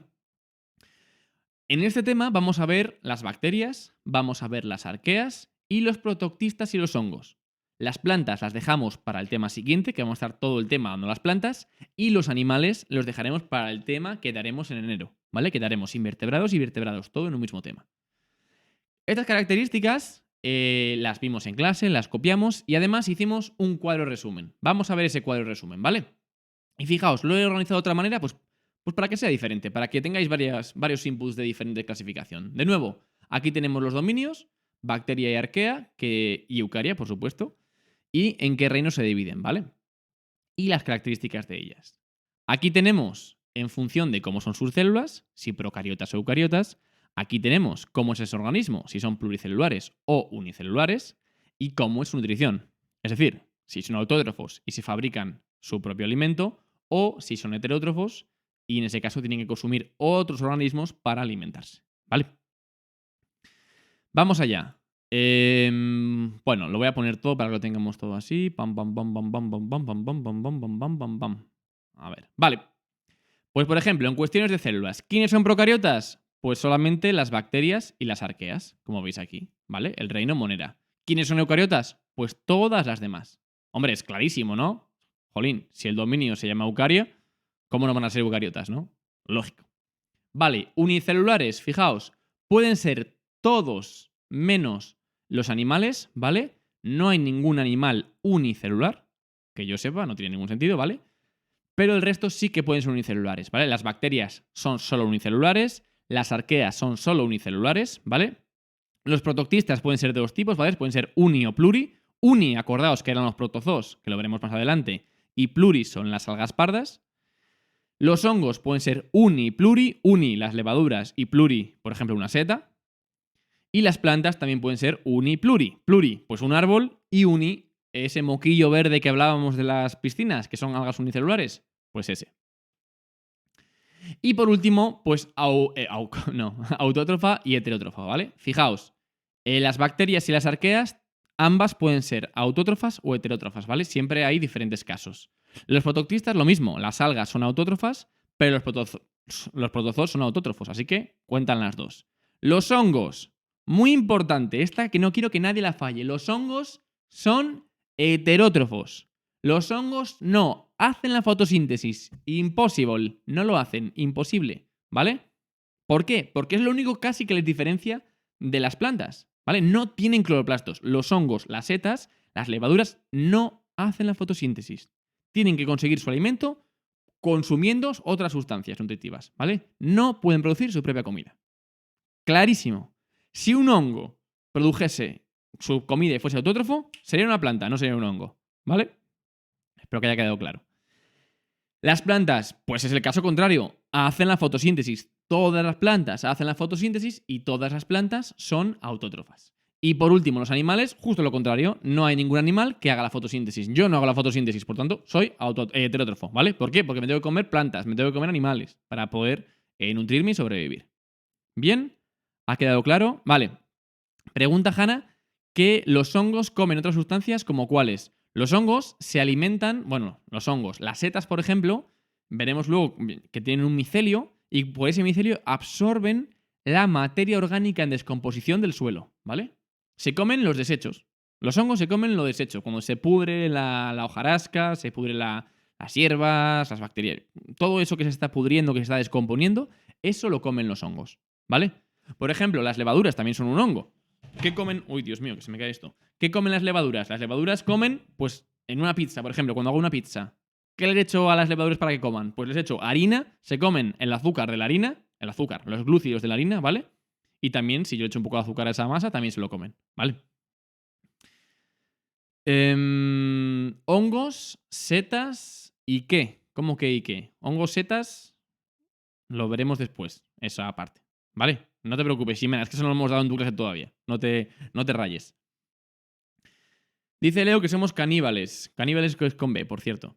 En este tema vamos a ver las bacterias, vamos a ver las arqueas y los protoctistas y los hongos. Las plantas las dejamos para el tema siguiente, que vamos a estar todo el tema dando las plantas, y los animales los dejaremos para el tema que daremos en enero, ¿vale? Que daremos invertebrados y vertebrados, todo en un mismo tema. Estas características las vimos en clase, las copiamos y además hicimos un cuadro resumen. Vamos a ver ese cuadro resumen, ¿vale? Y fijaos, lo he organizado de otra manera, pues para que sea diferente, para que tengáis varios inputs de diferente clasificación. De nuevo, aquí tenemos los dominios, bacteria y arquea, y eucaria, por supuesto, y en qué reino se dividen, ¿vale? Y las características de ellas. Aquí tenemos, en función de cómo son sus células, si procariotas o eucariotas, Aquí tenemos cómo es ese organismo, si son pluricelulares o unicelulares, y cómo es su nutrición. Es decir, si son autótrofos y se fabrican su propio alimento, o si son heterótrofos y en ese caso tienen que consumir otros organismos para alimentarse. ¿Vale? Vamos allá. Bueno, lo voy a poner todo para que lo tengamos todo así. Pam, pam, pam, pam, pam, pam, pam, pam, pam, pam, pam, pam, pam, pam, pam. A ver, vale. Pues por ejemplo, en cuestiones de células, ¿quiénes son procariotas? Pues solamente las bacterias y las arqueas, como veis aquí, ¿vale? El reino Monera. ¿Quiénes son eucariotas? Pues todas las demás. Hombre, es clarísimo, ¿no? Jolín, si el dominio se llama eucaria, ¿cómo no van a ser eucariotas, no? Lógico. Vale, unicelulares, fijaos, pueden ser todos menos los animales, ¿vale? No hay ningún animal unicelular, que yo sepa, no tiene ningún sentido, ¿vale? Pero el resto sí que pueden ser unicelulares, ¿vale? Las bacterias son solo unicelulares, las arqueas son solo unicelulares, ¿vale? Los protoctistas pueden ser de dos tipos, ¿vale? Pueden ser uni o pluri. Uni, acordaos que eran los protozoos, que lo veremos más adelante, y pluri son las algas pardas. Los hongos pueden ser uni y pluri, uni las levaduras y pluri, por ejemplo, una seta. Y las plantas también pueden ser uni y pluri. Pluri, pues un árbol, y uni, ese moquillo verde que hablábamos de las piscinas, que son algas unicelulares, pues ese. Y por último, pues autótrofa y heterótrofa, ¿vale? Fijaos, las bacterias y las arqueas, ambas pueden ser autótrofas o heterótrofas, ¿vale? Siempre hay diferentes casos. Los protoctistas, lo mismo, las algas son autótrofas, pero los protozoos son autótrofos, así que cuentan las dos. Los hongos, muy importante, esta que no quiero que nadie la falle, los hongos son heterótrofos. Los hongos no hacen la fotosíntesis. Impossible. No lo hacen. Imposible. ¿Vale? ¿Por qué? Porque es lo único casi que les diferencia de las plantas. ¿Vale? No tienen cloroplastos. Los hongos, las setas, las levaduras no hacen la fotosíntesis. Tienen que conseguir su alimento consumiendo otras sustancias nutritivas. ¿Vale? No pueden producir su propia comida. Clarísimo. Si un hongo produjese su comida y fuese autótrofo, sería una planta, no sería un hongo. ¿Vale? Espero que haya quedado claro. Las plantas, pues es el caso contrario, hacen la fotosíntesis. Todas las plantas hacen la fotosíntesis y todas las plantas son autótrofas. Y por último, los animales, justo lo contrario, no hay ningún animal que haga la fotosíntesis. Yo no hago la fotosíntesis, por tanto, soy heterótrofo, ¿vale? ¿Por qué? Porque me tengo que comer plantas, me tengo que comer animales para poder nutrirme y sobrevivir. ¿Bien? ¿Ha quedado claro? Vale. Pregunta Hanna que los hongos comen otras sustancias como cuáles. Los hongos se alimentan, bueno, los hongos, las setas, por ejemplo, veremos luego que tienen un micelio y por ese micelio absorben la materia orgánica en descomposición del suelo, ¿vale? Se comen los desechos. Los hongos se comen lo desecho, cuando se pudre la hojarasca, se pudre las hierbas, las bacterias, todo eso que se está pudriendo, que se está descomponiendo, eso lo comen los hongos, ¿vale? Por ejemplo, las levaduras también son un hongo. ¿Qué comen? Uy, Dios mío, que se me cae esto. ¿Qué comen las levaduras? Las levaduras comen, pues, en una pizza, por ejemplo, cuando hago una pizza. ¿Qué les echo a las levaduras para que coman? Pues les echo harina, se comen el azúcar de la harina, el azúcar, los glúcidos de la harina, ¿vale? Y también, si yo le echo un poco de azúcar a esa masa, también se lo comen, ¿vale? Hongos, setas y qué. ¿Cómo que y qué? Hongos, setas, lo veremos después, esa parte, ¿vale? No te preocupes, Ximena, es que eso no lo hemos dado en tu clase todavía. No te rayes. Dice Leo que somos caníbales. Caníbales que es con B, por cierto.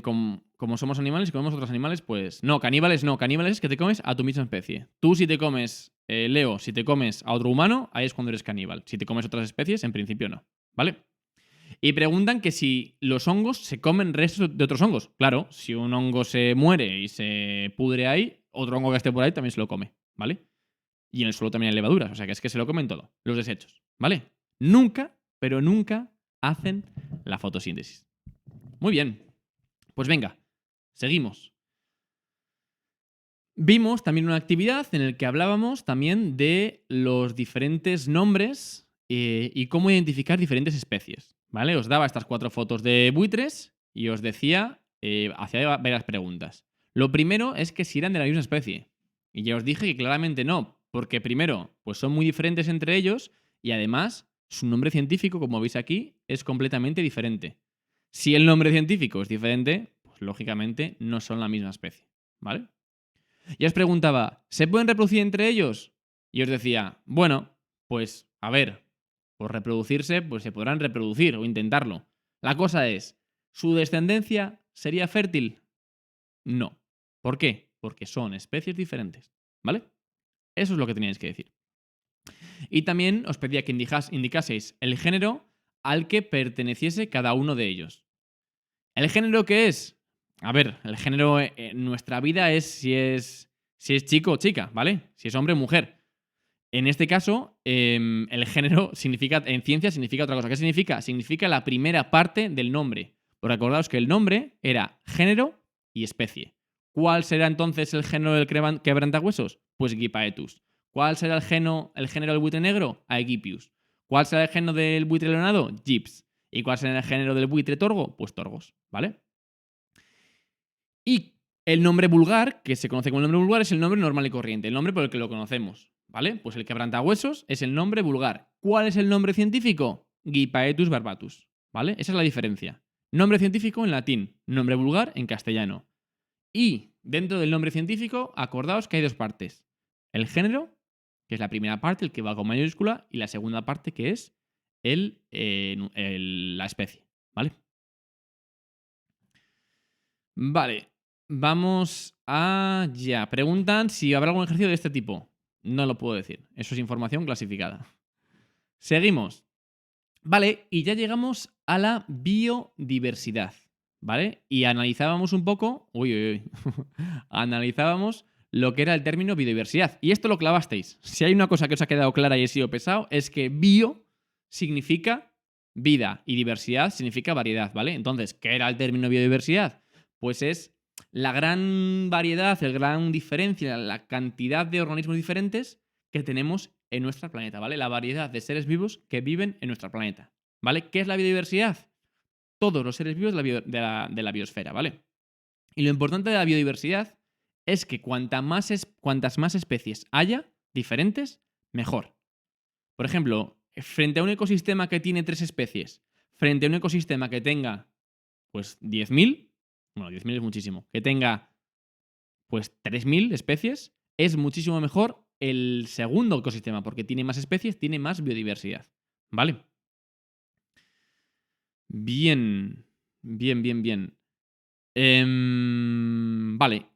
Como somos animales y comemos otros animales, pues... No, caníbales es que te comes a tu misma especie. Tú si te comes, Leo, si te comes a otro humano, ahí es cuando eres caníbal. Si te comes otras especies, en principio no. ¿Vale? Y preguntan que si los hongos se comen restos de otros hongos. Claro, si un hongo se muere y se pudre ahí, otro hongo que esté por ahí también se lo come. ¿Vale? Y en el suelo también hay levaduras, o sea que es que se lo comen todo, los desechos, ¿vale? Nunca, pero nunca hacen la fotosíntesis. Muy bien, pues venga, seguimos. Vimos también una actividad en la que hablábamos también de los diferentes nombres y cómo identificar diferentes especies, ¿vale? Os daba estas 4 fotos de buitres y os decía, hacía varias preguntas. Lo primero es que si eran de la misma especie. Y ya os dije que claramente no, porque primero, pues son muy diferentes entre ellos y además su nombre científico, como veis aquí, es completamente diferente. Si el nombre científico es diferente, pues lógicamente no son la misma especie, ¿vale? Y os preguntaba, ¿se pueden reproducir entre ellos? Y os decía, bueno, pues a ver, por reproducirse, pues se podrán reproducir o intentarlo. La cosa es, ¿su descendencia sería fértil? No. ¿Por qué? Porque son especies diferentes, ¿vale? Eso es lo que teníais que decir. Y también os pedía que indicaseis el género al que perteneciese cada uno de ellos. ¿El género qué es? A ver, el género en nuestra vida es si es chico o chica, ¿vale? Si es hombre o mujer. En este caso, el género significa, en ciencia significa otra cosa. ¿Qué significa? Significa la primera parte del nombre. Porque acordaos que el nombre era género y especie. ¿Cuál será entonces el género del quebrantahuesos? Pues Gypaetus. ¿Cuál será el género del buitre negro? Aegipius. ¿Cuál será el género del buitre leonado? Gyps. ¿Y cuál será el género del buitre torgo? Pues torgos, ¿vale? Y el nombre vulgar, que se conoce como el nombre vulgar, es el nombre normal y corriente, el nombre por el que lo conocemos, ¿vale? Pues el quebrantahuesos es el nombre vulgar. ¿Cuál es el nombre científico? Gypaetus barbatus, ¿vale? Esa es la diferencia. Nombre científico en latín, nombre vulgar en castellano. Y dentro del nombre científico, acordaos que hay dos partes. El género, que es la primera parte, el que va con mayúscula, y la segunda parte, que es la especie, ¿vale? Vale, vamos allá. Preguntan si habrá algún ejercicio de este tipo. No lo puedo decir. Eso es información clasificada. Seguimos. Vale, y ya llegamos a la biodiversidad. ¿Vale? Y analizábamos un poco. Uy, uy, uy. Analizábamos lo que era el término biodiversidad. Y esto lo clavasteis. Si hay una cosa que os ha quedado clara y he sido pesado, es que bio significa vida y diversidad significa variedad, ¿vale? Entonces, ¿qué era el término biodiversidad? Pues es la gran variedad, la gran diferencia, la cantidad de organismos diferentes que tenemos en nuestro planeta, ¿vale? La variedad de seres vivos que viven en nuestro planeta, ¿vale? ¿Qué es la biodiversidad? Todos los seres vivos de la biosfera, ¿vale? Y lo importante de la biodiversidad es que cuantas más especies haya diferentes, mejor. Por ejemplo, frente a un ecosistema que tiene 3 especies, frente a un ecosistema que tenga pues 10.000, bueno, 10.000 es muchísimo, que tenga pues 3.000 especies, es muchísimo mejor el segundo ecosistema, porque tiene más especies, tiene más biodiversidad. ¿Vale? Bien, bien, bien, bien. Vale.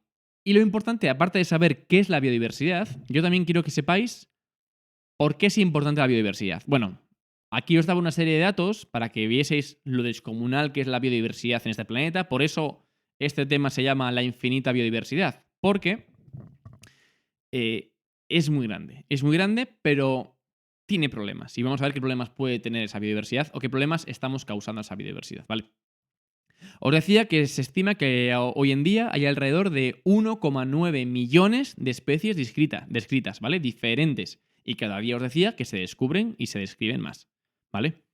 Y lo importante, aparte de saber qué es la biodiversidad, yo también quiero que sepáis por qué es importante la biodiversidad. Bueno, aquí os daba una serie de datos para que vieseis lo descomunal que es la biodiversidad en este planeta. Por eso este tema se llama la infinita biodiversidad. Porque es muy grande. Es muy grande, pero tiene problemas. Y vamos a ver qué problemas puede tener esa biodiversidad o qué problemas estamos causando a esa biodiversidad, ¿vale? Os decía que se estima que hoy en día hay alrededor de 1,9 millones de especies descritas, ¿vale? Diferentes. Y cada día os decía que se descubren y se describen más, ¿vale?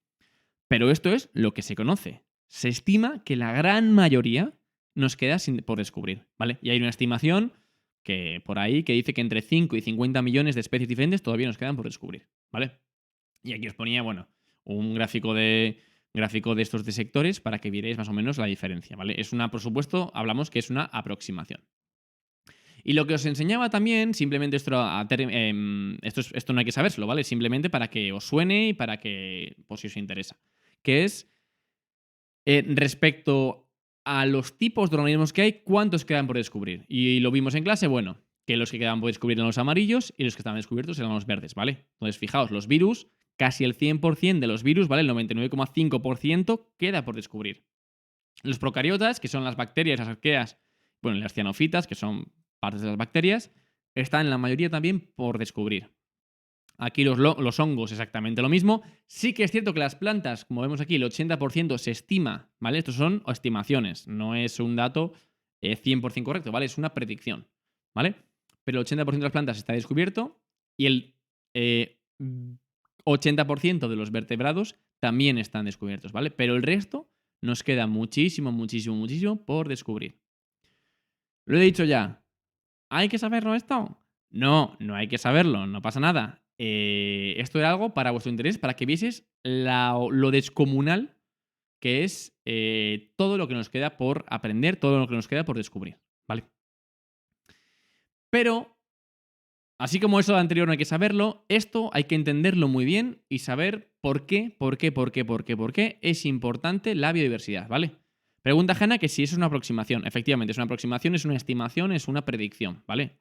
Pero esto es lo que se conoce. Se estima que la gran mayoría nos queda por descubrir, ¿vale? Y hay una estimación que por ahí que dice que entre 5 y 50 millones de especies diferentes todavía nos quedan por descubrir, ¿vale? Y aquí os ponía, bueno, un gráfico de estos de sectores para que vierais más o menos la diferencia, ¿vale? Es una, por supuesto, hablamos que es una aproximación. Y lo que os enseñaba también, simplemente esto no hay que sabérselo, ¿vale? Simplemente para que os suene y para que, pues si os interesa. Que es, respecto a los tipos de organismos que hay, ¿cuántos quedan por descubrir? Y lo vimos en clase, bueno, que los que quedan por descubrir eran los amarillos y los que estaban descubiertos eran los verdes, ¿vale? Entonces, fijaos, los virus, casi el 100% de los virus, ¿vale? El 99,5% queda por descubrir. Los procariotas, que son las bacterias, las arqueas, bueno, las cianofitas, que son partes de las bacterias, están la mayoría también por descubrir. Aquí los hongos exactamente lo mismo. Sí que es cierto que las plantas, como vemos aquí, el 80% se estima, ¿vale? Estos son estimaciones, no es un dato 100% correcto, ¿vale? Es una predicción, ¿vale? Pero el 80% de las plantas está descubierto y el 80% de los vertebrados también están descubiertos, ¿vale? Pero el resto nos queda muchísimo, muchísimo, muchísimo por descubrir. Lo he dicho ya. ¿Hay que saberlo esto? No, no hay que saberlo, no pasa nada. Esto era algo para vuestro interés, para que vieseis lo descomunal que es todo lo que nos queda por aprender, todo lo que nos queda por descubrir, ¿vale? Pero, así como eso de anterior no hay que saberlo, esto hay que entenderlo muy bien y saber por qué es importante la biodiversidad, ¿vale? Pregunta Hanna que si eso es una aproximación. Efectivamente, es una aproximación, es una estimación, es una predicción, ¿vale?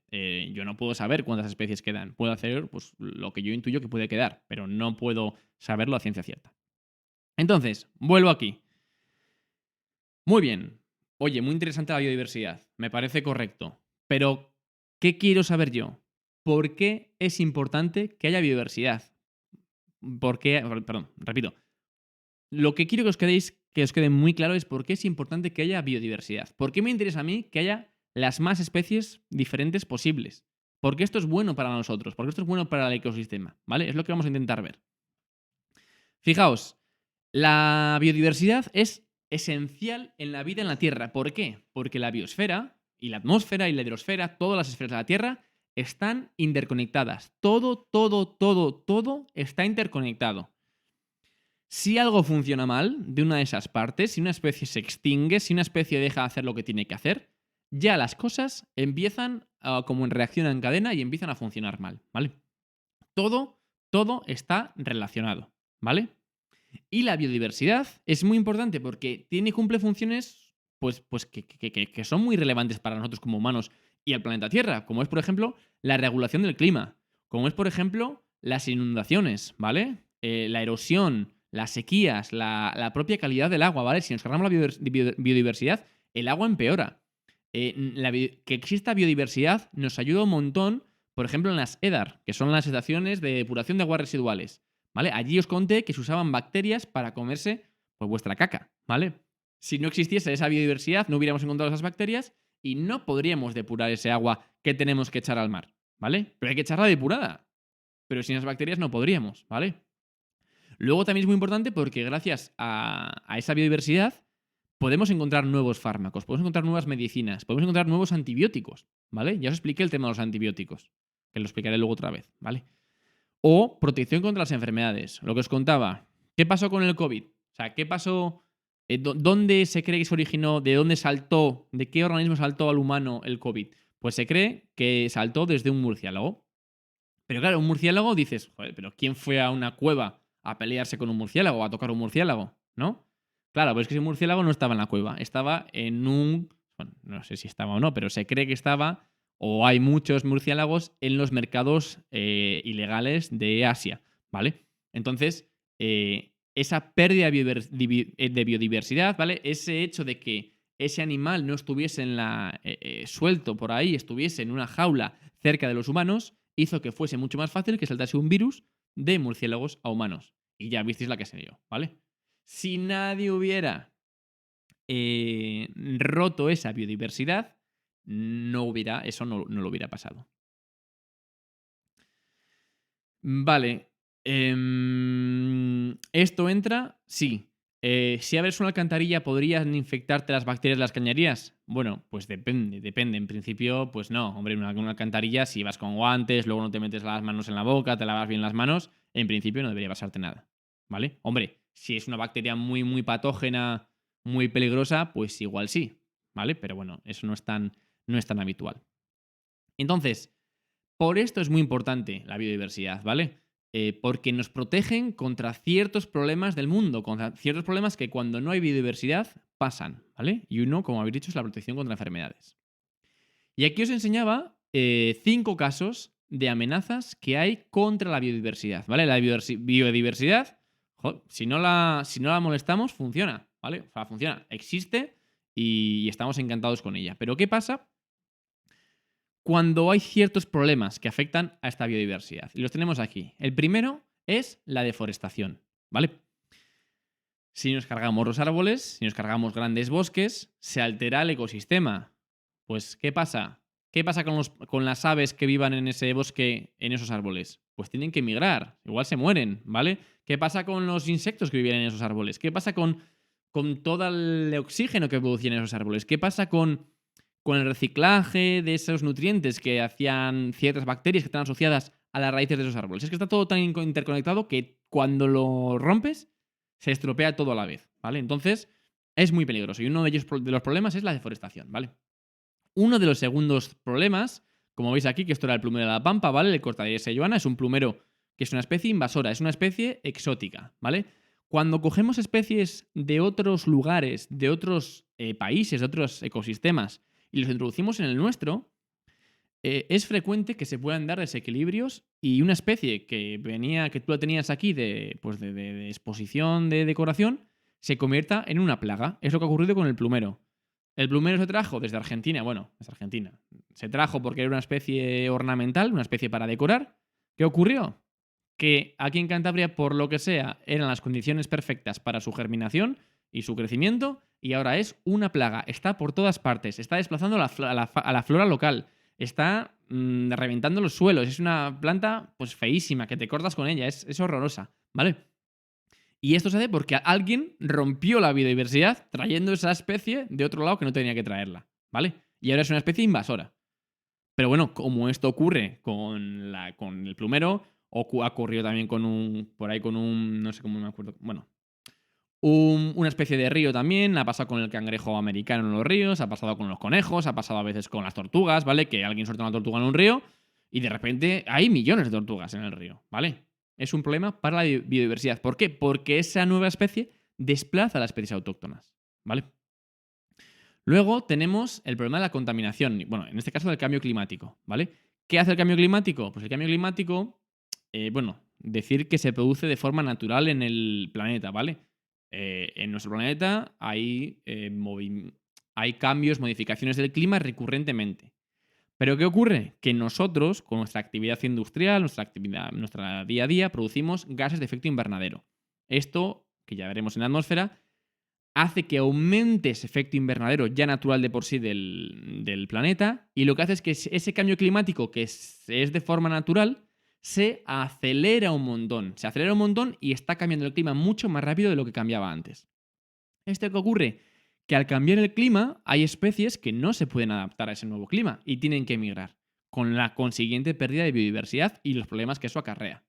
Yo no puedo saber cuántas especies quedan. Puedo hacer pues, lo que yo intuyo que puede quedar, pero no puedo saberlo a ciencia cierta. Entonces, vuelvo aquí. Muy bien. Oye, muy interesante la biodiversidad. Me parece correcto. Pero, ¿qué quiero saber yo? ¿Por qué es importante que haya biodiversidad? ¿Por qué? Perdón, repito. Lo que quiero que os quede muy claro es por qué es importante que haya biodiversidad. ¿Por qué me interesa a mí que haya las más especies diferentes posibles? Porque esto es bueno para nosotros, porque esto es bueno para el ecosistema, ¿vale? Es lo que vamos a intentar ver. Fijaos, la biodiversidad es esencial en la vida en la Tierra. ¿Por qué? Porque la biosfera y la atmósfera y la hidrosfera, todas las esferas de la Tierra, están interconectadas. Todo está interconectado. Si algo funciona mal de una de esas partes, si una especie se extingue, si una especie deja de hacer lo que tiene que hacer, ya las cosas empiezan como en reacción en cadena y empiezan a funcionar mal, ¿vale? Todo está relacionado, ¿vale? Y la biodiversidad es muy importante porque cumple funciones pues que son muy relevantes para nosotros como humanos y al planeta Tierra, como es, por ejemplo, la regulación del clima, como es, por ejemplo, las inundaciones, ¿vale? La erosión, las sequías, la propia calidad del agua, ¿vale? Si nos cargamos la biodiversidad, el agua empeora. Que exista biodiversidad nos ayuda un montón, por ejemplo, en las EDAR, que son las estaciones de depuración de aguas residuales. ¿Vale? Allí os conté que se usaban bacterias para comerse pues, vuestra caca, ¿vale? Si no existiese esa biodiversidad, no hubiéramos encontrado esas bacterias y no podríamos depurar ese agua que tenemos que echar al mar, ¿vale? Pero hay que echarla depurada. Pero sin esas bacterias no podríamos, ¿vale? Luego también es muy importante porque gracias a esa biodiversidad podemos encontrar nuevos fármacos, podemos encontrar nuevas medicinas, podemos encontrar nuevos antibióticos, ¿vale? Ya os expliqué el tema de los antibióticos, que lo explicaré luego otra vez, ¿vale? O protección contra las enfermedades. Lo que os contaba. ¿Qué pasó con el COVID? O sea, ¿qué pasó? ¿Dónde se cree que se originó? ¿De dónde saltó? ¿De qué organismo saltó al humano el COVID? Pues se cree que saltó desde un murciélago. Pero claro, un murciélago dices, joder, pero ¿quién fue a una cueva a pelearse con un murciélago o a tocar un murciélago? ¿No? Claro, pero es que ese murciélago no estaba en la cueva. Estaba en un... Bueno, no sé si estaba o no, pero se cree que estaba o hay muchos murciélagos en los mercados ilegales de Asia, ¿vale? Entonces, esa pérdida de biodiversidad, ¿vale? Ese hecho de que ese animal no estuviese suelto por ahí, estuviese en una jaula cerca de los humanos, hizo que fuese mucho más fácil que saltase un virus de murciélagos a humanos. Y ya visteis la que se dio, ¿vale? Si nadie hubiera roto esa biodiversidad, eso no lo hubiera pasado. Vale. ¿Esto entra? Sí. Si abres una alcantarilla, ¿podrían infectarte las bacterias de las cañerías? Bueno, pues depende. En principio, pues no. Hombre, una alcantarilla, si vas con guantes, luego no te metes las manos en la boca, te lavas bien las manos, en principio no debería pasarte nada. ¿Vale? Hombre, si es una bacteria muy, muy patógena, muy peligrosa, pues igual sí. ¿Vale? Pero bueno, eso no es tan habitual. Entonces, por esto es muy importante la biodiversidad, ¿vale? Porque nos protegen contra ciertos problemas del mundo, contra ciertos problemas que cuando no hay biodiversidad pasan, ¿vale? Y uno, como habéis dicho, es la protección contra enfermedades. Y aquí os enseñaba 5 casos de amenazas que hay contra la biodiversidad, ¿vale? La biodiversidad, si no la molestamos, funciona, ¿vale? O sea, funciona, existe y estamos encantados con ella. Pero ¿qué pasa cuando hay ciertos problemas que afectan a esta biodiversidad? Y los tenemos aquí. El primero es la deforestación, ¿vale? Si nos cargamos los árboles, si nos cargamos grandes bosques, se altera el ecosistema. Pues, ¿qué pasa? ¿Qué pasa con las aves que vivan en ese bosque, en esos árboles? Pues tienen que migrar, igual se mueren, ¿vale? ¿Qué pasa con los insectos que viven en esos árboles? ¿Qué pasa con todo el oxígeno que producían esos árboles? ¿Qué pasa con el reciclaje de esos nutrientes que hacían ciertas bacterias que están asociadas a las raíces de esos árboles? Es que está todo tan interconectado que cuando lo rompes se estropea todo a la vez, ¿vale? Entonces es muy peligroso y uno de los problemas es la deforestación, ¿vale? Uno de los segundos problemas como veis aquí, que esto era el plumero de la Pampa, ¿vale? El Cortaderia seyuana es un plumero que es una especie invasora, es una especie exótica, ¿vale? Cuando cogemos especies de otros lugares, de otros países, de otros ecosistemas, y los introducimos en el nuestro, es frecuente que se puedan dar desequilibrios y una especie que tú la tenías aquí pues de exposición, de decoración, se convierta en una plaga. Es lo que ha ocurrido con el plumero. El plumero se trajo desde Argentina, bueno, desde Argentina. Se trajo porque era una especie ornamental, una especie para decorar. ¿Qué ocurrió? Que aquí en Cantabria, por lo que sea, eran las condiciones perfectas para su germinación y su crecimiento, y ahora es una plaga. Está por todas partes, está desplazando a la flora local, está reventando los suelos. Es una planta pues feísima, que te cortas con ella, es horrorosa, ¿vale? Y esto se hace porque alguien rompió la biodiversidad trayendo esa especie de otro lado que no tenía que traerla, ¿vale? Y ahora es una especie invasora. Pero bueno, como esto ocurre con el plumero, ha ocurrido también no sé cómo me acuerdo, bueno, una especie de río también, ha pasado con el cangrejo americano en los ríos, ha pasado con los conejos, ha pasado a veces con las tortugas, ¿vale? Que alguien suelta una tortuga en un río y de repente hay millones de tortugas en el río, ¿vale? Es un problema para la biodiversidad. ¿Por qué? Porque esa nueva especie desplaza a las especies autóctonas, ¿vale? Luego tenemos el problema de la contaminación, bueno, en este caso del cambio climático, ¿vale? ¿Qué hace el cambio climático? Pues el cambio climático, decir que se produce de forma natural en el planeta, ¿vale? En nuestro planeta hay cambios, modificaciones del clima recurrentemente. ¿Pero qué ocurre? Que nosotros, con nuestra actividad industrial, nuestra día a día, producimos gases de efecto invernadero. Esto, que ya veremos en la atmósfera, hace que aumente ese efecto invernadero ya natural de por sí del planeta, y lo que hace es que ese cambio climático, que es de forma natural, se acelera un montón. Se acelera un montón y está cambiando el clima mucho más rápido de lo que cambiaba antes. ¿Esto qué ocurre? Que al cambiar el clima hay especies que no se pueden adaptar a ese nuevo clima y tienen que emigrar, con la consiguiente pérdida de biodiversidad y los problemas que eso acarrea.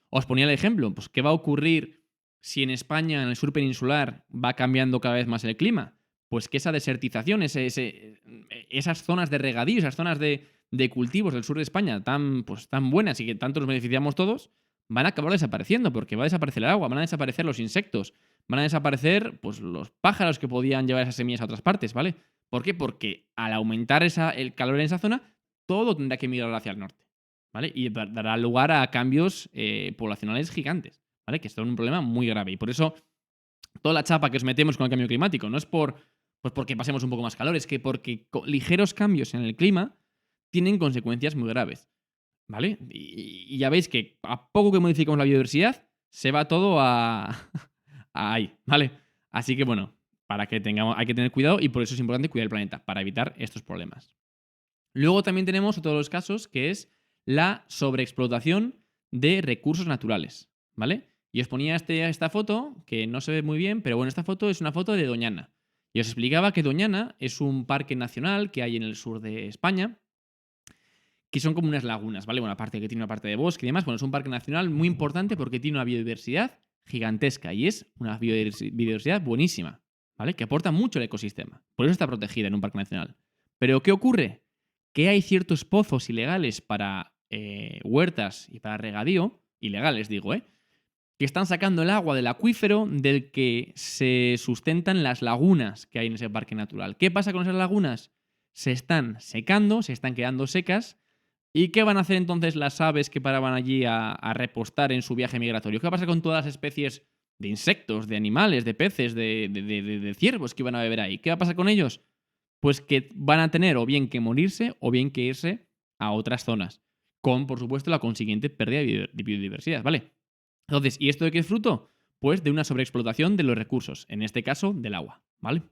Os ponía el ejemplo, pues ¿qué va a ocurrir si en España, en el sur peninsular, va cambiando cada vez más el clima? Pues que esa desertización, esas zonas de regadío, esas zonas de cultivos del sur de España tan buenas y que tanto nos beneficiamos todos, van a acabar desapareciendo, porque va a desaparecer el agua, van a desaparecer los insectos, van a desaparecer pues, los pájaros que podían llevar esas semillas a otras partes, ¿vale? ¿Por qué? Porque al aumentar el calor en esa zona, todo tendrá que migrar hacia el norte, ¿vale? Y dará lugar a cambios poblacionales gigantes, ¿vale? Que esto es un problema muy grave. Y por eso, toda la chapa que os metemos con el cambio climático no es porque pasemos un poco más calor, es que porque ligeros cambios en el clima tienen consecuencias muy graves, ¿vale? Y ya veis que a poco que modificamos la biodiversidad, se va todo a ahí, ¿vale? Así que bueno, hay que tener cuidado y por eso es importante cuidar el planeta, para evitar estos problemas. Luego también tenemos otro de los casos que es la sobreexplotación de recursos naturales, ¿vale? Y os ponía esta foto, que no se ve muy bien, pero bueno, esta foto es una foto de Doñana. Y os explicaba que Doñana es un parque nacional que hay en el sur de España, que son como unas lagunas, ¿vale? Bueno, aparte que tiene una parte de bosque y demás, bueno, es un parque nacional muy importante porque tiene una biodiversidad gigantesca y es una biodiversidad buenísima, ¿vale? Que aporta mucho al ecosistema. Por eso está protegida en un parque nacional. Pero ¿qué ocurre? Que hay ciertos pozos ilegales para huertas y para regadío, ilegales digo, que están sacando el agua del acuífero del que se sustentan las lagunas que hay en ese parque natural. ¿Qué pasa con esas lagunas? Se están secando, se están quedando secas. ¿Y qué van a hacer entonces las aves que paraban allí a repostar en su viaje migratorio? ¿Qué va a pasar con todas las especies de insectos, de animales, de peces, de ciervos que iban a beber ahí? ¿Qué va a pasar con ellos? Pues que van a tener o bien que morirse o bien que irse a otras zonas, con, por supuesto, la consiguiente pérdida de biodiversidad, ¿vale? Entonces, ¿y esto de qué es fruto? Pues de una sobreexplotación de los recursos, en este caso del agua, ¿vale?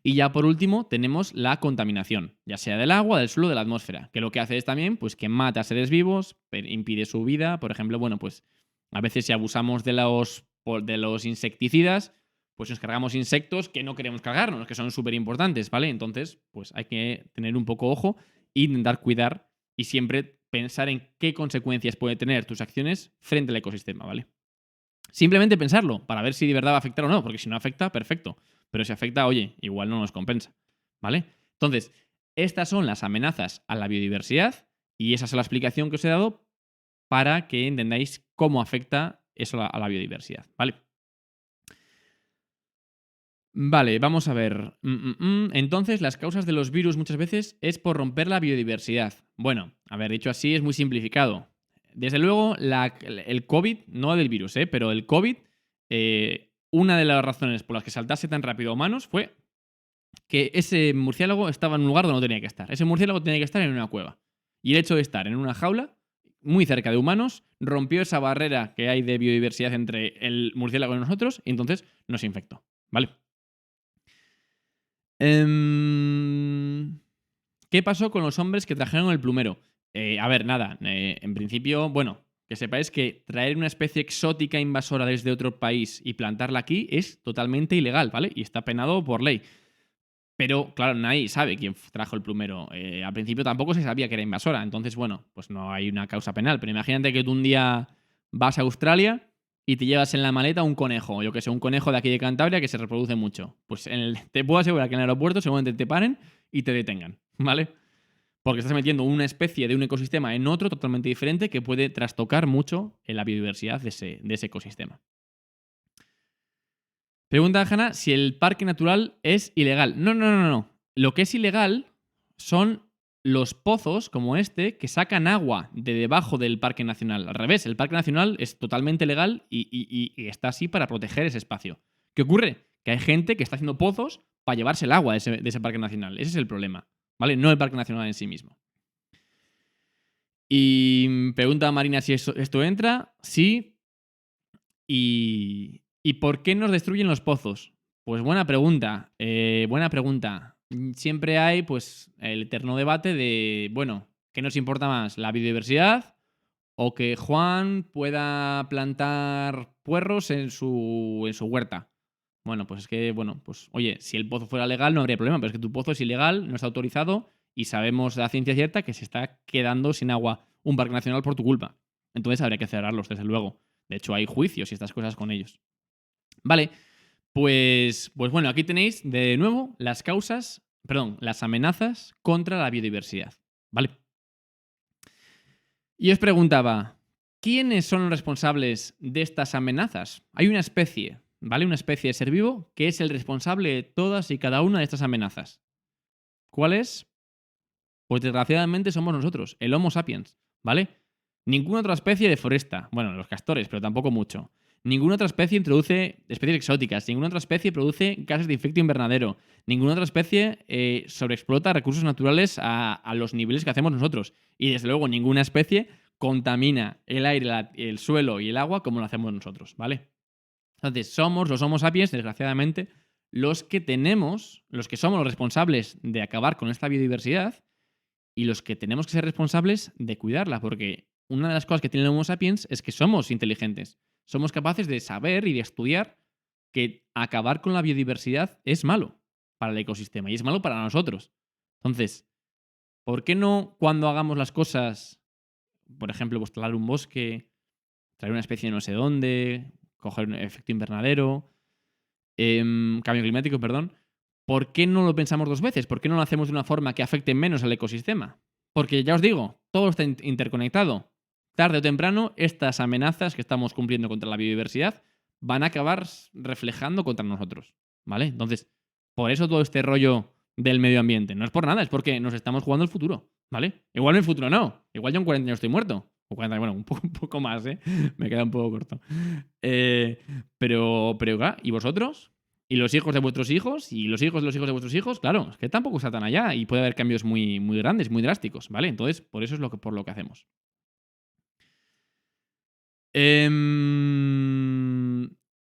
Y ya por último tenemos la contaminación, ya sea del agua, del suelo, de la atmósfera, que lo que hace es también pues, que mata a seres vivos, impide su vida. Por ejemplo, bueno, pues a veces si abusamos de los insecticidas, pues nos cargamos insectos que no queremos cargarnos, que son súper importantes, ¿vale? Entonces, pues hay que tener un poco ojo e intentar cuidar y siempre pensar en qué consecuencias puede tener tus acciones frente al ecosistema, ¿vale? Simplemente pensarlo para ver si de verdad va a afectar o no, porque si no afecta, perfecto. Pero si afecta, oye, igual no nos compensa, ¿vale? Entonces, Estas son las amenazas a la biodiversidad y esa es la explicación que os he dado para que entendáis cómo afecta eso a la biodiversidad, ¿vale? Vale, vamos a ver. Entonces, las causas de los virus muchas veces es por romper la biodiversidad. Bueno, a ver, dicho así es muy simplificado. Desde luego, el COVID, no del virus, pero el COVID, una de las razones por las que saltase tan rápido a humanos fue que ese murciélago estaba en un lugar donde no tenía que estar. Ese murciélago tenía que estar en una cueva. Y el hecho de estar en una jaula, muy cerca de humanos, rompió esa barrera que hay de biodiversidad entre el murciélago y nosotros y entonces nos infectó, ¿vale? ¿Qué pasó con los hombres que trajeron el plumero? A ver, nada. En principio, bueno, que sepáis que traer una especie exótica invasora desde otro país y plantarla aquí es totalmente ilegal, ¿vale? Y está penado por ley. Pero, claro, nadie sabe quién trajo el plumero. Al principio tampoco se sabía que era invasora. Entonces, bueno, pues no hay una causa penal. Pero imagínate que tú un día vas a Australia y te llevas en la maleta un conejo. Yo que sé, un conejo de aquí de Cantabria que se reproduce mucho. Pues te puedo asegurar que en el aeropuerto seguramente te paren y te detengan, ¿vale? Porque estás metiendo una especie de un ecosistema en otro totalmente diferente que puede trastocar mucho en la biodiversidad de ese ecosistema. Pregunta Hanna si el parque natural es ilegal. No. Lo que es ilegal son los pozos como este que sacan agua de debajo del parque nacional. Al revés, el parque nacional es totalmente legal y está así para proteger ese espacio. ¿Qué ocurre? Que hay gente que está haciendo pozos para llevarse el agua de ese parque nacional. Ese es el problema, ¿vale? No el parque nacional en sí mismo. Y pregunta Marina si esto entra. Sí. ¿Y por qué nos destruyen los pozos? Pues buena pregunta. Buena pregunta. Siempre hay, pues, el eterno debate de, bueno, ¿qué nos importa más? ¿La biodiversidad o que Juan pueda plantar puerros en su huerta? Bueno, pues es que, bueno, pues, oye, si el pozo fuera legal no habría problema, pero es que tu pozo es ilegal, no está autorizado y sabemos a ciencia cierta que se está quedando sin agua un parque nacional por tu culpa. Entonces habría que cerrarlos, desde luego. De hecho, hay juicios y estas cosas con ellos. Vale, pues bueno, aquí tenéis de nuevo las las amenazas contra la biodiversidad. Vale. Y os preguntaba, ¿quiénes son los responsables de estas amenazas? Hay una especie, ¿vale? Una especie de ser vivo que es el responsable de todas y cada una de estas amenazas. ¿Cuál es? Pues desgraciadamente somos nosotros, el Homo sapiens, ¿vale? Ninguna otra especie deforesta. Bueno, los castores, pero tampoco mucho. Ninguna otra especie introduce especies exóticas. Ninguna otra especie produce gases de efecto invernadero. Ninguna otra especie sobreexplota recursos naturales a los niveles que hacemos nosotros. Y desde luego ninguna especie contamina el aire, el suelo y el agua como lo hacemos nosotros, ¿vale? Entonces, somos los Homo sapiens, desgraciadamente, los que somos los responsables de acabar con esta biodiversidad y los que tenemos que ser responsables de cuidarla, porque una de las cosas que tiene el Homo sapiens es que somos inteligentes. Somos capaces de saber y de estudiar que acabar con la biodiversidad es malo para el ecosistema y es malo para nosotros. Entonces, ¿por qué no cuando hagamos las cosas, por ejemplo, pues talar un bosque, traer una especie de no sé dónde, coger un efecto invernadero, cambio climático, perdón, ¿por qué no lo pensamos dos veces? ¿Por qué no lo hacemos de una forma que afecte menos al ecosistema? Porque ya os digo, todo está interconectado. Tarde o temprano, estas amenazas que estamos cumpliendo contra la biodiversidad van a acabar reflejando contra nosotros, ¿vale? Entonces, por eso todo este rollo del medio ambiente. No es por nada, es porque nos estamos jugando el futuro, ¿vale? Igual en el futuro no. Igual yo en 40 años estoy muerto. O 40, bueno, un poco más, ¿eh? Me queda un poco corto. Pero, claro, ¿y vosotros? Y los hijos de vuestros hijos, y los hijos de los hijos de vuestros hijos, claro, es que tampoco está tan allá y puede haber cambios muy, muy grandes, muy drásticos, ¿vale? Entonces, por eso es por lo que hacemos.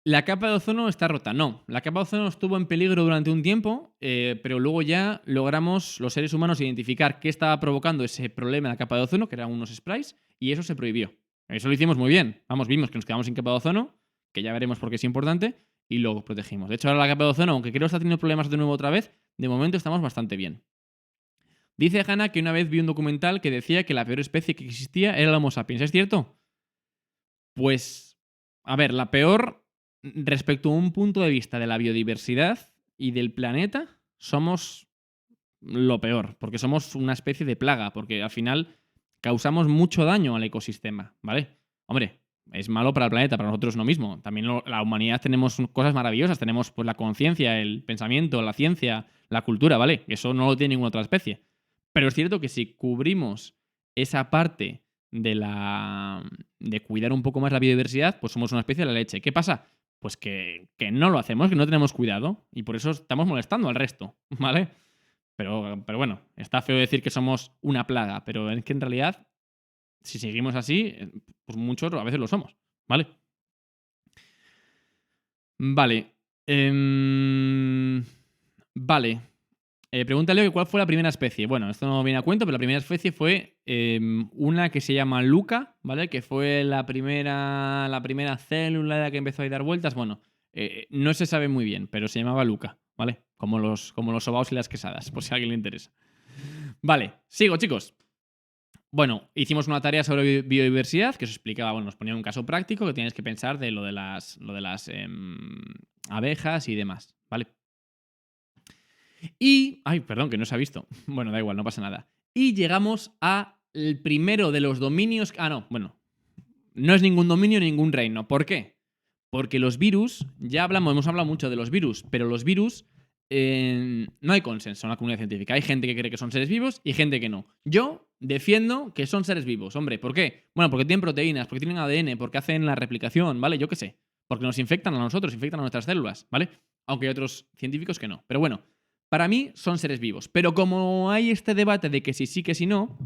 La capa de ozono está rota. No, la capa de ozono estuvo en peligro durante un tiempo, pero luego ya logramos los seres humanos identificar qué estaba provocando ese problema en la capa de ozono, que eran unos sprays, y eso se prohibió. Eso lo hicimos muy bien. Vamos, vimos que nos quedamos sin capa de ozono, que ya veremos por qué es importante, y lo protegimos. De hecho, ahora la capa de ozono, aunque creo que está teniendo problemas de nuevo otra vez, de momento estamos bastante bien. Dice Hanna que una vez vi un documental que decía que la peor especie que existía era el Homo sapiens. ¿Es cierto? Pues, a ver, la peor respecto a un punto de vista de la biodiversidad y del planeta, somos lo peor, porque somos una especie de plaga, porque al final causamos mucho daño al ecosistema, ¿vale? Hombre, es malo para el planeta, para nosotros no mismo. También la humanidad tenemos cosas maravillosas, tenemos pues la conciencia, el pensamiento, la ciencia, la cultura, ¿vale? Eso no lo tiene ninguna otra especie. Pero es cierto que si cubrimos esa parte de cuidar un poco más la biodiversidad, pues somos una especie de la leche. ¿Qué pasa? Pues que no lo hacemos, que no tenemos cuidado y por eso estamos molestando al resto, ¿vale? Pero bueno, está feo decir que somos una plaga, pero es que en realidad, si seguimos así, pues muchos a veces lo somos, ¿vale? Vale. Vale. Pregúntale cuál fue la primera especie. Bueno, esto no viene a cuento, pero la primera especie fue una que se llama Luca, ¿vale? Que fue la primera célula que empezó a dar vueltas. Bueno, no se sabe muy bien, pero se llamaba Luca, ¿vale? Como los sobaos y las quesadas, por si a alguien le interesa. Vale, sigo, chicos. Bueno, hicimos una tarea sobre biodiversidad que os explicaba, bueno, nos ponía un caso práctico que tienes que pensar de lo de las abejas y demás, ¿vale? Y. Ay, perdón, que no se ha visto. Bueno, da igual, no pasa nada. Y llegamos al primero de los dominios. Ah, no, bueno. No es ningún dominio, ningún reino. ¿Por qué? Porque los virus, hemos hablado mucho de los virus, pero los virus no hay consenso en la comunidad científica. Hay gente que cree que son seres vivos y gente que no. Yo defiendo que son seres vivos. Hombre, ¿por qué? Bueno, porque tienen proteínas, porque tienen ADN, porque hacen la replicación, ¿vale? Yo qué sé. Porque nos infectan a nosotros, infectan a nuestras células, ¿vale? Aunque hay otros científicos que no. Pero bueno, para mí son seres vivos. Pero como hay este debate de que sí, que si no,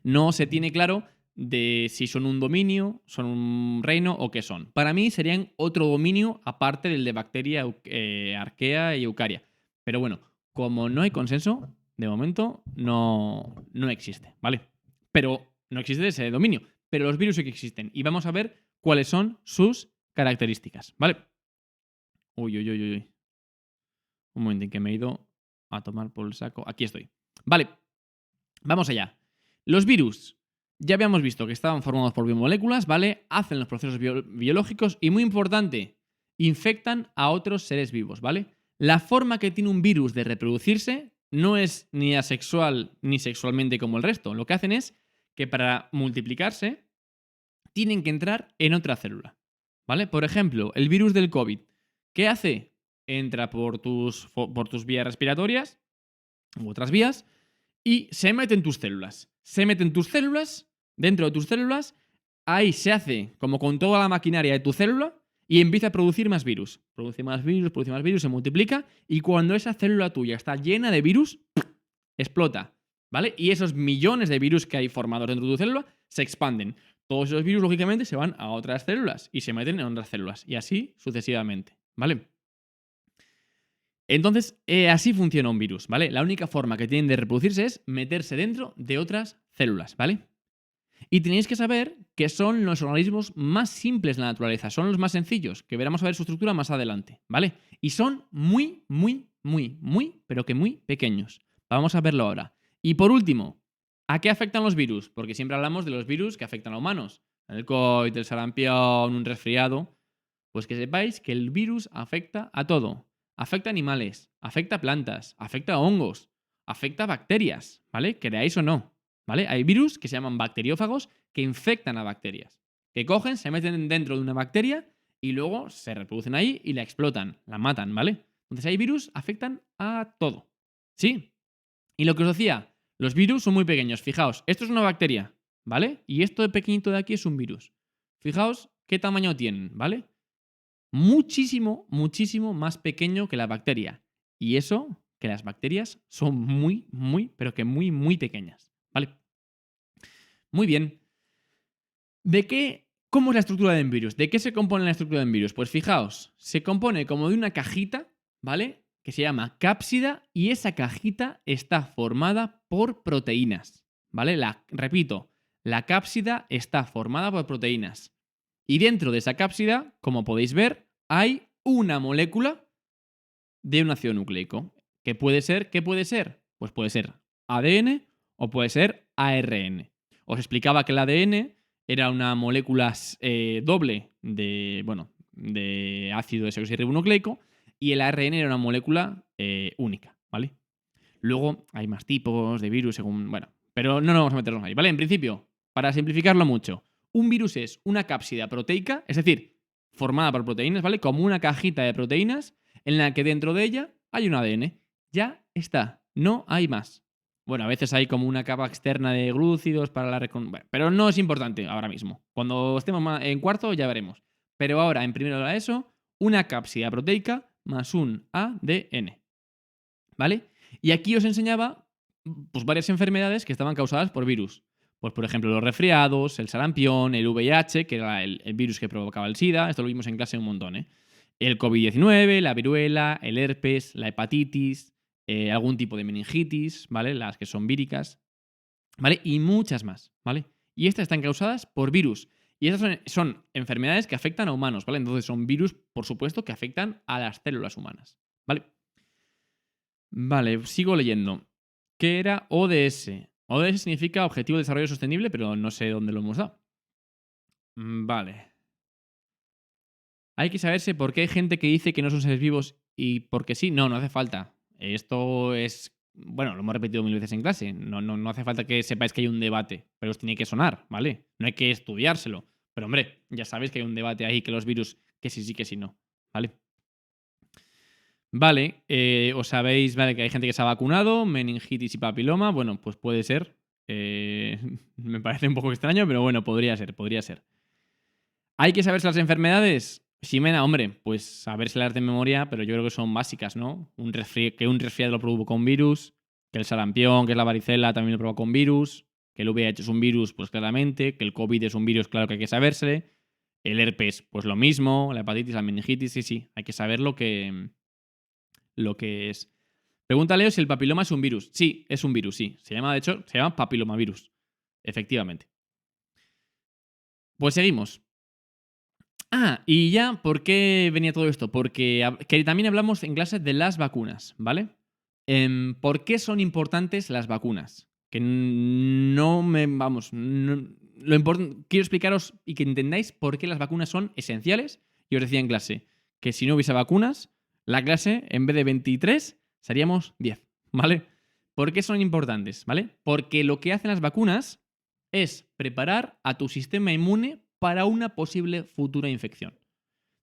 no se tiene claro de si son un dominio, son un reino o qué son. Para mí serían otro dominio aparte del de bacteria, arquea y eucaria. Pero bueno, como no hay consenso, de momento no existe, ¿vale? Pero no existe ese dominio. Pero los virus sí que existen. Y vamos a ver cuáles son sus características, ¿vale? Uy. Un momento en que me he ido a tomar por el saco. Aquí estoy. Vale, vamos allá. Los virus, ya habíamos visto que estaban formados por biomoléculas, ¿vale? Hacen los procesos biológicos y, muy importante, infectan a otros seres vivos, ¿vale? La forma que tiene un virus de reproducirse no es ni asexual ni sexualmente como el resto. Lo que hacen es que para multiplicarse tienen que entrar en otra célula, ¿vale? Por ejemplo, el virus del COVID, ¿qué hace? Entra por tus vías respiratorias u otras vías y se mete en tus células. Se mete en tus células, dentro de tus células, ahí se hace como con toda la maquinaria de tu célula y empieza a producir más virus. Produce más virus, se multiplica y cuando esa célula tuya está llena de virus, explota, ¿vale? Y esos millones de virus que hay formados dentro de tu célula se expanden. Todos esos virus, lógicamente, se van a otras células y se meten en otras células y así sucesivamente, ¿vale? Entonces, así funciona un virus, ¿vale? La única forma que tienen de reproducirse es meterse dentro de otras células, ¿vale? Y tenéis que saber que son los organismos más simples de la naturaleza, son los más sencillos, que veremos a ver su estructura más adelante, ¿vale? Y son muy, pero que muy pequeños. Vamos a verlo ahora. Y por último, ¿a qué afectan los virus? Porque siempre hablamos de los virus que afectan a humanos. El COVID, el sarampión, un resfriado. Pues que sepáis que el virus afecta a todo. Afecta a animales, afecta a plantas, afecta a hongos, afecta a bacterias, ¿vale? Creáis o no, ¿vale? Hay virus que se llaman bacteriófagos que infectan a bacterias. Que cogen, se meten dentro de una bacteria y luego se reproducen ahí y la explotan, la matan, ¿vale? Entonces hay virus afectan a todo. ¿Sí? Y lo que os decía, los virus son muy pequeños. Fijaos, esto es una bacteria, ¿vale? Y esto de pequeñito de aquí es un virus. Fijaos qué tamaño tienen, ¿vale? Muchísimo más pequeño que la bacteria. Y eso, que las bacterias son pero que muy pequeñas, ¿vale? Muy bien. ¿Cómo es la estructura de un virus? ¿De qué se compone la estructura de un virus? Pues fijaos, se compone como de una cajita, ¿vale? Que se llama cápsida y esa cajita está formada por proteínas, ¿vale? Repito, la cápsida está formada por proteínas. Y dentro de esa cápsida, como podéis ver, hay una molécula de un ácido nucleico. ¿Qué puede ser? Pues puede ser ADN o puede ser ARN. Os explicaba que el ADN era una molécula doble de ácido desoxirribonucleico y el ARN era una molécula única, ¿vale? Luego hay más tipos de virus según... Bueno, pero no nos vamos a meternos ahí, ¿vale? En principio, para simplificarlo mucho, un virus es una cápsida proteica, es decir, formada por proteínas, ¿vale? Como una cajita de proteínas en la que dentro de ella hay un ADN. Ya está, no hay más. Bueno, a veces hay como una capa externa de glúcidos para la bueno, pero no es importante ahora mismo. Cuando estemos en cuarto ya veremos. Pero ahora, en primero de eso, una cápsida proteica más un ADN. ¿Vale? Y aquí os enseñaba pues, varias enfermedades que estaban causadas por virus. Pues, por ejemplo, los resfriados, el sarampión, el VIH, que era el virus que provocaba el SIDA. Esto lo vimos en clase un montón, ¿eh? El COVID-19, la viruela, el herpes, la hepatitis, algún tipo de meningitis, ¿vale? Las que son víricas, ¿vale? Y muchas más, ¿vale? Y estas están causadas por virus. Y estas son enfermedades que afectan a humanos, ¿vale? Entonces son virus, por supuesto, que afectan a las células humanas, ¿vale? Vale, sigo leyendo. ¿Qué era ODS? ODS significa Objetivo de Desarrollo Sostenible, pero no sé dónde lo hemos dado. Vale. Hay que saberse por qué hay gente que dice que no son seres vivos y por qué sí. No, no hace falta. Esto es... Bueno, lo hemos repetido mil veces en clase. No hace falta que sepáis que hay un debate, pero os tiene que sonar, ¿vale? No hay que estudiárselo. Pero hombre, ya sabéis que hay un debate ahí, que los virus, que sí, que sí, no, ¿vale? Vale, os sabéis, vale, que hay gente que se ha vacunado, meningitis y papiloma. Bueno, pues puede ser. Me parece un poco extraño, pero bueno, podría ser. ¿Hay que saberse las enfermedades? Ximena, hombre, pues sabérselas de memoria, pero yo creo que son básicas, ¿no? Que un resfriado lo provoca un virus, que el sarampión, que es la varicela, también lo provoca un virus, que el VIH es un virus, pues claramente, que el COVID es un virus, claro que hay que saberse, el herpes, pues lo mismo, la hepatitis, la meningitis, sí, hay que saber lo que es. Pregúntale si el papiloma es un virus. Sí, es un virus, sí. Se llama papilomavirus. Efectivamente. Pues seguimos. Y ya, ¿por qué venía todo esto? Porque que también hablamos en clase de las vacunas, ¿vale? ¿Por qué son importantes las vacunas? Que no me... Vamos, quiero explicaros y que entendáis por qué las vacunas son esenciales. Y os decía en clase que si no hubiese vacunas, la clase, en vez de 23, seríamos 10, ¿vale? ¿Por qué son importantes? ¿Vale? Porque lo que hacen las vacunas es preparar a tu sistema inmune para una posible futura infección.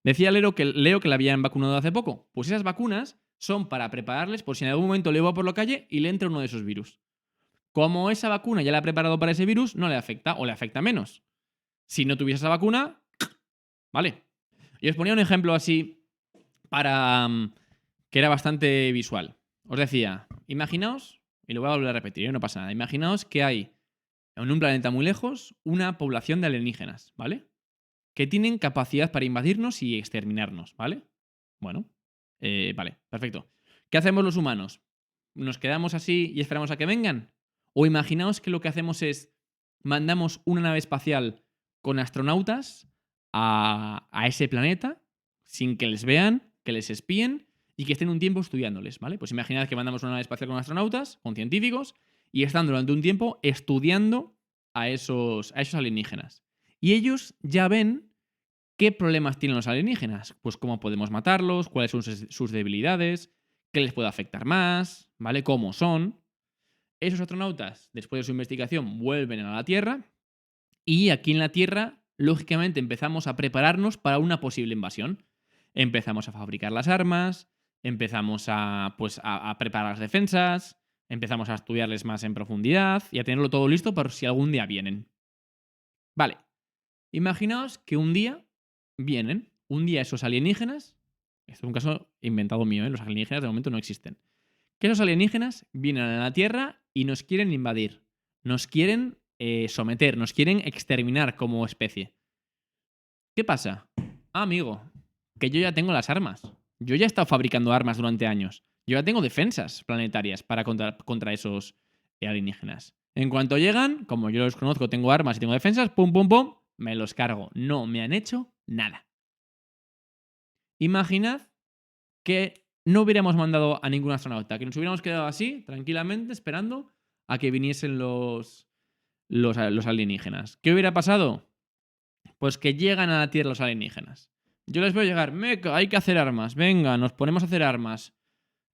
Decía Leo que la habían vacunado hace poco. Pues esas vacunas son para prepararles por si en algún momento le va por la calle y le entra uno de esos virus. Como esa vacuna ya la ha preparado para ese virus, no le afecta o le afecta menos. Si no tuviese esa vacuna, ¿vale? Y os ponía un ejemplo así para que era bastante visual. Os decía, imaginaos, y lo voy a volver a repetir, no pasa nada, imaginaos que hay en un planeta muy lejos una población de alienígenas, ¿vale? Que tienen capacidad para invadirnos y exterminarnos, ¿vale? Bueno, vale, perfecto. ¿Qué hacemos los humanos? ¿Nos quedamos así y esperamos a que vengan? O imaginaos que lo que hacemos es mandamos una nave espacial con astronautas a ese planeta sin que les vean, que les espíen y que estén un tiempo estudiándoles, ¿vale? Pues imaginad que mandamos una nave espacial con astronautas, con científicos, y están durante un tiempo estudiando a esos alienígenas. Y ellos ya ven qué problemas tienen los alienígenas, pues cómo podemos matarlos, cuáles son sus debilidades, qué les puede afectar más, ¿vale? Cómo son. Esos astronautas, después de su investigación, vuelven a la Tierra y aquí en la Tierra, lógicamente, empezamos a prepararnos para una posible invasión. Empezamos a fabricar las armas, empezamos a preparar las defensas, empezamos a estudiarles más en profundidad y a tenerlo todo listo por si algún día vienen. Vale, imaginaos que un día vienen, esos alienígenas, esto es un caso inventado mío, los alienígenas de momento no existen, que esos alienígenas vienen a la Tierra y nos quieren invadir, nos quieren someter, nos quieren exterminar como especie. ¿Qué pasa? Amigo, que yo ya tengo las armas. Yo ya he estado fabricando armas durante años. Yo ya tengo defensas planetarias para contra esos alienígenas. En cuanto llegan, como yo los conozco, tengo armas y tengo defensas, pum, pum, pum, me los cargo. No me han hecho nada. Imaginad que no hubiéramos mandado a ningún astronauta, que nos hubiéramos quedado así, tranquilamente, esperando a que viniesen los alienígenas. ¿Qué hubiera pasado? Pues que llegan a la Tierra los alienígenas. Yo les veo llegar, meca, hay que hacer armas, venga, nos ponemos a hacer armas.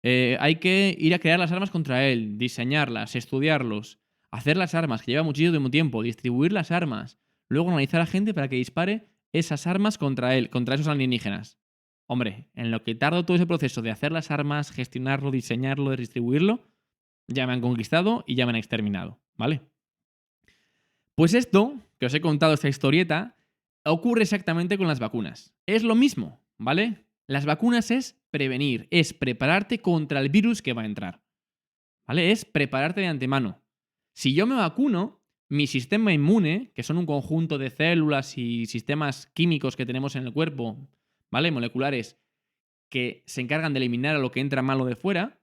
Hay que ir a crear las armas contra él, diseñarlas, estudiarlos, hacer las armas, que lleva muchísimo tiempo, distribuir las armas, luego analizar a gente para que dispare esas armas contra él, contra esos alienígenas. Hombre, en lo que tardo todo ese proceso de hacer las armas, gestionarlo, diseñarlo, distribuirlo, ya me han conquistado y ya me han exterminado, ¿vale? Pues esto, que os he contado esta historieta, ocurre exactamente con las vacunas. Es lo mismo, ¿vale? Las vacunas es prevenir, es prepararte contra el virus que va a entrar, ¿vale? Es prepararte de antemano. Si yo me vacuno, mi sistema inmune, que son un conjunto de células y sistemas químicos que tenemos en el cuerpo, ¿vale? Moleculares, que se encargan de eliminar a lo que entra malo de fuera,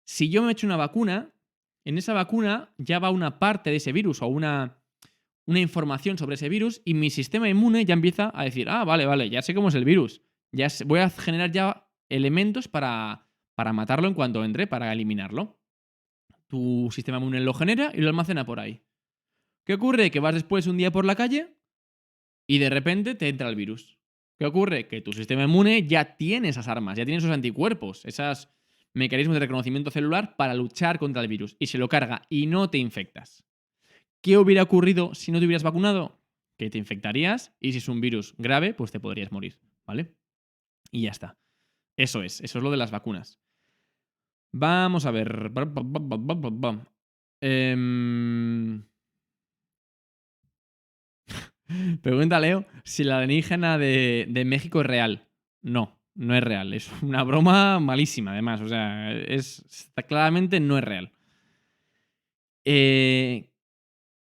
si yo me echo una vacuna, en esa vacuna ya va una parte de ese virus o una información sobre ese virus y mi sistema inmune ya empieza a decir, vale, ya sé cómo es el virus. Voy a generar ya elementos para matarlo en cuanto entre, para eliminarlo. Tu sistema inmune lo genera y lo almacena por ahí. ¿Qué ocurre? Que vas después un día por la calle y de repente te entra el virus. ¿Qué ocurre? Que tu sistema inmune ya tiene esas armas, ya tiene esos anticuerpos, esos mecanismos de reconocimiento celular para luchar contra el virus y se lo carga y no te infectas. ¿Qué hubiera ocurrido si no te hubieras vacunado? Que te infectarías y si es un virus grave, pues te podrías morir, ¿vale? Y ya está. Eso es lo de las vacunas. Vamos a ver. Pregunta Leo si la alienígena de México es real. No, no es real. Es una broma malísima, además. O sea, claramente no es real.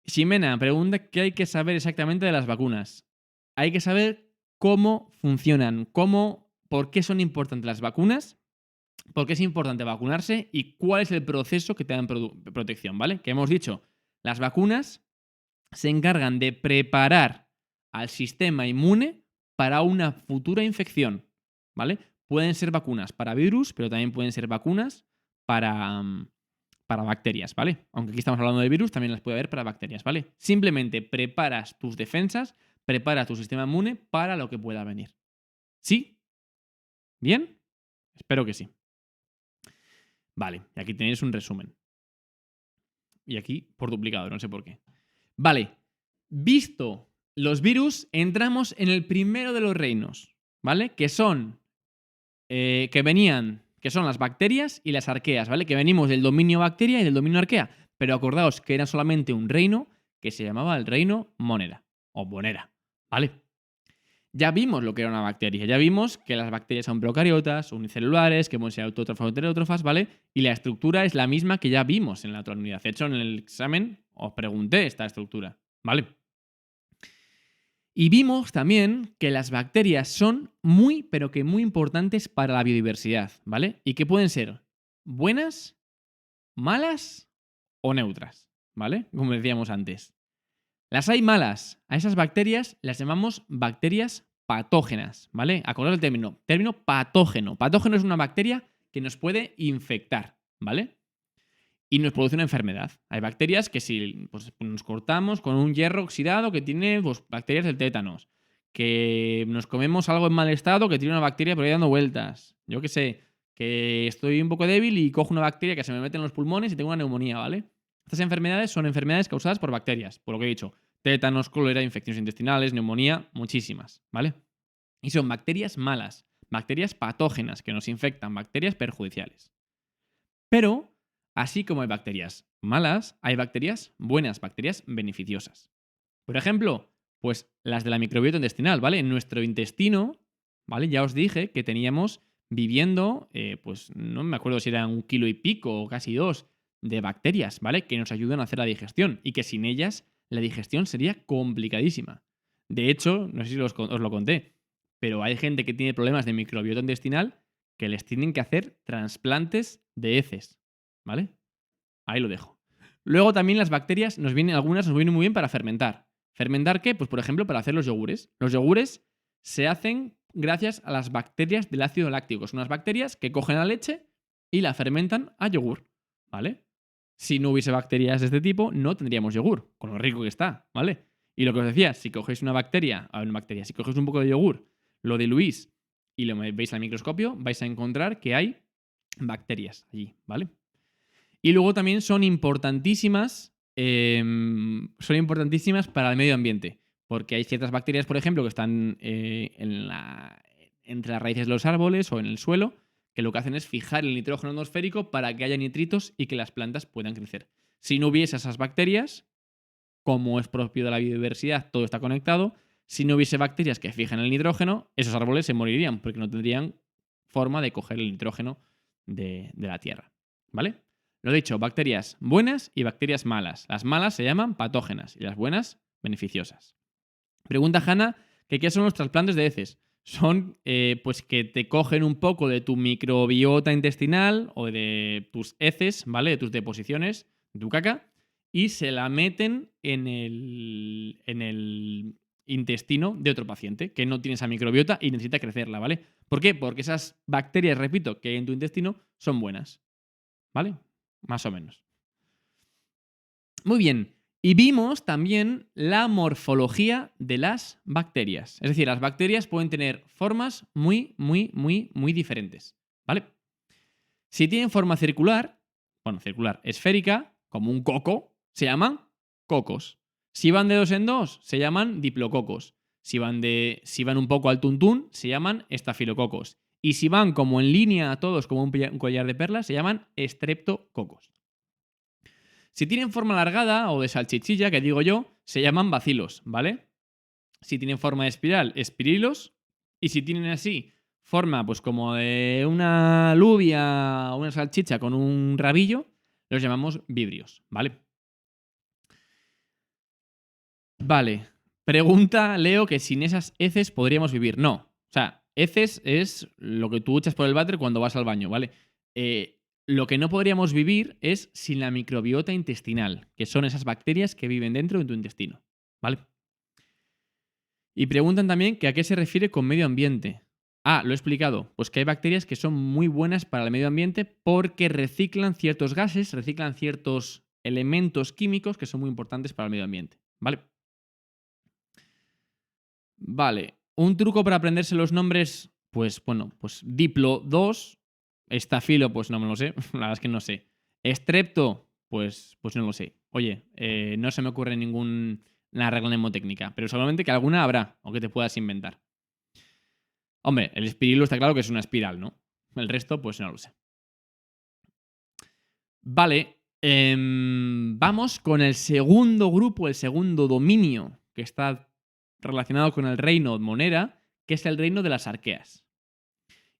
Ximena pregunta qué hay que saber exactamente de las vacunas. Hay que saber cómo funcionan, por qué son importantes las vacunas, por qué es importante vacunarse y cuál es el proceso que te dan protección, ¿vale? Que hemos dicho, las vacunas se encargan de preparar al sistema inmune para una futura infección, ¿vale? Pueden ser vacunas para virus, pero también pueden ser vacunas para bacterias, ¿vale? Aunque aquí estamos hablando de virus, también las puede haber para bacterias, ¿vale? Simplemente preparas tus defensas, preparas tu sistema inmune para lo que pueda venir. ¿Sí? ¿Bien? Espero que sí. Vale, y aquí tenéis un resumen. Y aquí por duplicado, no sé por qué. Vale, visto los virus, entramos en el primero de los reinos, ¿vale? Que son las bacterias y las arqueas, ¿vale? Que venimos del dominio bacteria y del dominio arquea. Pero acordaos que era solamente un reino que se llamaba el reino monera o bonera, ¿vale? Ya vimos lo que era una bacteria, ya vimos que las bacterias son procariotas, unicelulares, que pueden ser autótrofas o heterótrofas, ¿vale? Y la estructura es la misma que ya vimos en la otra unidad. De hecho, en el examen os pregunté esta estructura, ¿vale? Y vimos también que las bacterias son muy, pero que muy importantes para la biodiversidad, ¿vale? Y que pueden ser buenas, malas o neutras, ¿vale? Como decíamos antes. Las hay malas. A esas bacterias las llamamos bacterias patógenas, ¿vale? Acordad el término patógeno. Patógeno es una bacteria que nos puede infectar, ¿vale? Y nos produce una enfermedad. Hay bacterias que si nos cortamos con un hierro oxidado que tiene bacterias del tétanos, que nos comemos algo en mal estado que tiene una bacteria por ahí dando vueltas. Yo qué sé, que estoy un poco débil y cojo una bacteria que se me mete en los pulmones y tengo una neumonía, ¿vale? Estas enfermedades son enfermedades causadas por bacterias, por lo que he dicho. Tétanos, cólera, infecciones intestinales, neumonía, muchísimas, ¿vale? Y son bacterias malas, bacterias patógenas que nos infectan, bacterias perjudiciales. Pero, así como hay bacterias malas, hay bacterias buenas, bacterias beneficiosas. Por ejemplo, pues las de la microbiota intestinal, ¿vale? En nuestro intestino, ¿vale? Ya os dije que teníamos viviendo, pues no me acuerdo si eran 1,5 kg o casi 2 de bacterias, ¿vale? Que nos ayudan a hacer la digestión y que sin ellas la digestión sería complicadísima. De hecho, no sé si os lo conté, pero hay gente que tiene problemas de microbiota intestinal que les tienen que hacer trasplantes de heces, ¿vale? Ahí lo dejo. Luego también las bacterias, algunas nos vienen muy bien para fermentar. ¿Fermentar qué? Pues por ejemplo para hacer los yogures. Los yogures se hacen gracias a las bacterias del ácido láctico. Son unas bacterias que cogen la leche y la fermentan a yogur, ¿vale? Si no hubiese bacterias de este tipo, no tendríamos yogur, con lo rico que está, ¿vale? Y lo que os decía, si cogéis si cogéis un poco de yogur, lo diluís y lo veis al microscopio, vais a encontrar que hay bacterias allí, ¿vale? Y luego también son importantísimas para el medio ambiente, porque hay ciertas bacterias, por ejemplo, que están entre las raíces de los árboles o en el suelo, que lo que hacen es fijar el nitrógeno atmosférico para que haya nitritos y que las plantas puedan crecer. Si no hubiese esas bacterias, como es propio de la biodiversidad, todo está conectado. Si no hubiese bacterias que fijan el nitrógeno, esos árboles se morirían porque no tendrían forma de coger el nitrógeno de la tierra. ¿Vale? Lo dicho, bacterias buenas y bacterias malas. Las malas se llaman patógenas y las buenas, beneficiosas. Pregunta Hanna que qué son los trasplantes de heces. Son pues que te cogen un poco de tu microbiota intestinal o de tus heces, ¿vale? De tus deposiciones, de tu caca, y se la meten en el intestino de otro paciente que no tiene esa microbiota y necesita crecerla, ¿vale? ¿Por qué? Porque esas bacterias, repito, que hay en tu intestino son buenas, ¿vale? Más o menos. Muy bien. Y vimos también la morfología de las bacterias. Es decir, las bacterias pueden tener formas muy, muy, muy, muy diferentes, ¿vale? Si tienen forma circular, bueno, circular, esférica, como un coco, se llaman cocos. Si van de dos en dos, se llaman diplococos. Si van un poco al tuntún, se llaman estafilococos. Y si van como en línea todos, como un collar de perlas, se llaman estreptococos. Si tienen forma alargada o de salchichilla, que digo yo, se llaman bacilos, ¿vale? Si tienen forma de espiral, espirilos. Y si tienen así forma, pues como de una alubia o una salchicha con un rabillo, los llamamos vibrios, ¿vale? Vale. Pregunta Leo que sin esas heces podríamos vivir. No. O sea, heces es lo que tú echas por el váter cuando vas al baño, ¿vale? Lo que no podríamos vivir es sin la microbiota intestinal, que son esas bacterias que viven dentro de tu intestino, ¿vale? Y preguntan también que a qué se refiere con medio ambiente. Ah, lo he explicado. Pues que hay bacterias que son muy buenas para el medio ambiente porque reciclan ciertos gases, reciclan ciertos elementos químicos que son muy importantes para el medio ambiente, ¿vale? Vale. Un truco para aprenderse los nombres, pues bueno, pues Diplo 2, Estafilo, pues no me lo sé, la verdad es que no sé. Estrepto, pues no lo sé. Oye, no se me ocurre ninguna regla mnemotécnica, pero solamente que alguna habrá o que te puedas inventar. Hombre, el espirilo está claro que es una espiral, ¿no? El resto, pues no lo sé. Vale, vamos con el segundo grupo, el segundo dominio que está relacionado con el reino Monera, que es el reino de las arqueas.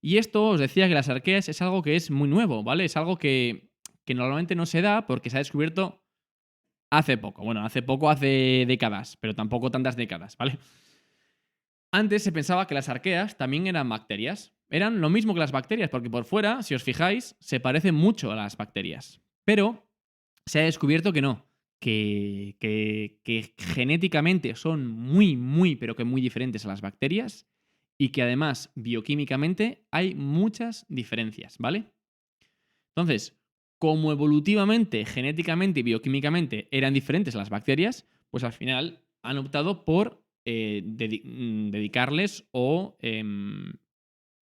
Y esto os decía que las arqueas es algo que es muy nuevo, ¿vale? Es algo que normalmente no se da porque se ha descubierto hace poco. Bueno, hace décadas, pero tampoco tantas décadas, ¿vale? Antes se pensaba que las arqueas también eran bacterias. Eran lo mismo que las bacterias, porque por fuera, si os fijáis, se parecen mucho a las bacterias. Pero se ha descubierto que no. Que genéticamente son muy, muy, pero que muy diferentes a las bacterias y que además bioquímicamente hay muchas diferencias, ¿vale? Entonces, como evolutivamente, genéticamente y bioquímicamente eran diferentes a las bacterias, pues al final han optado por dedicarles o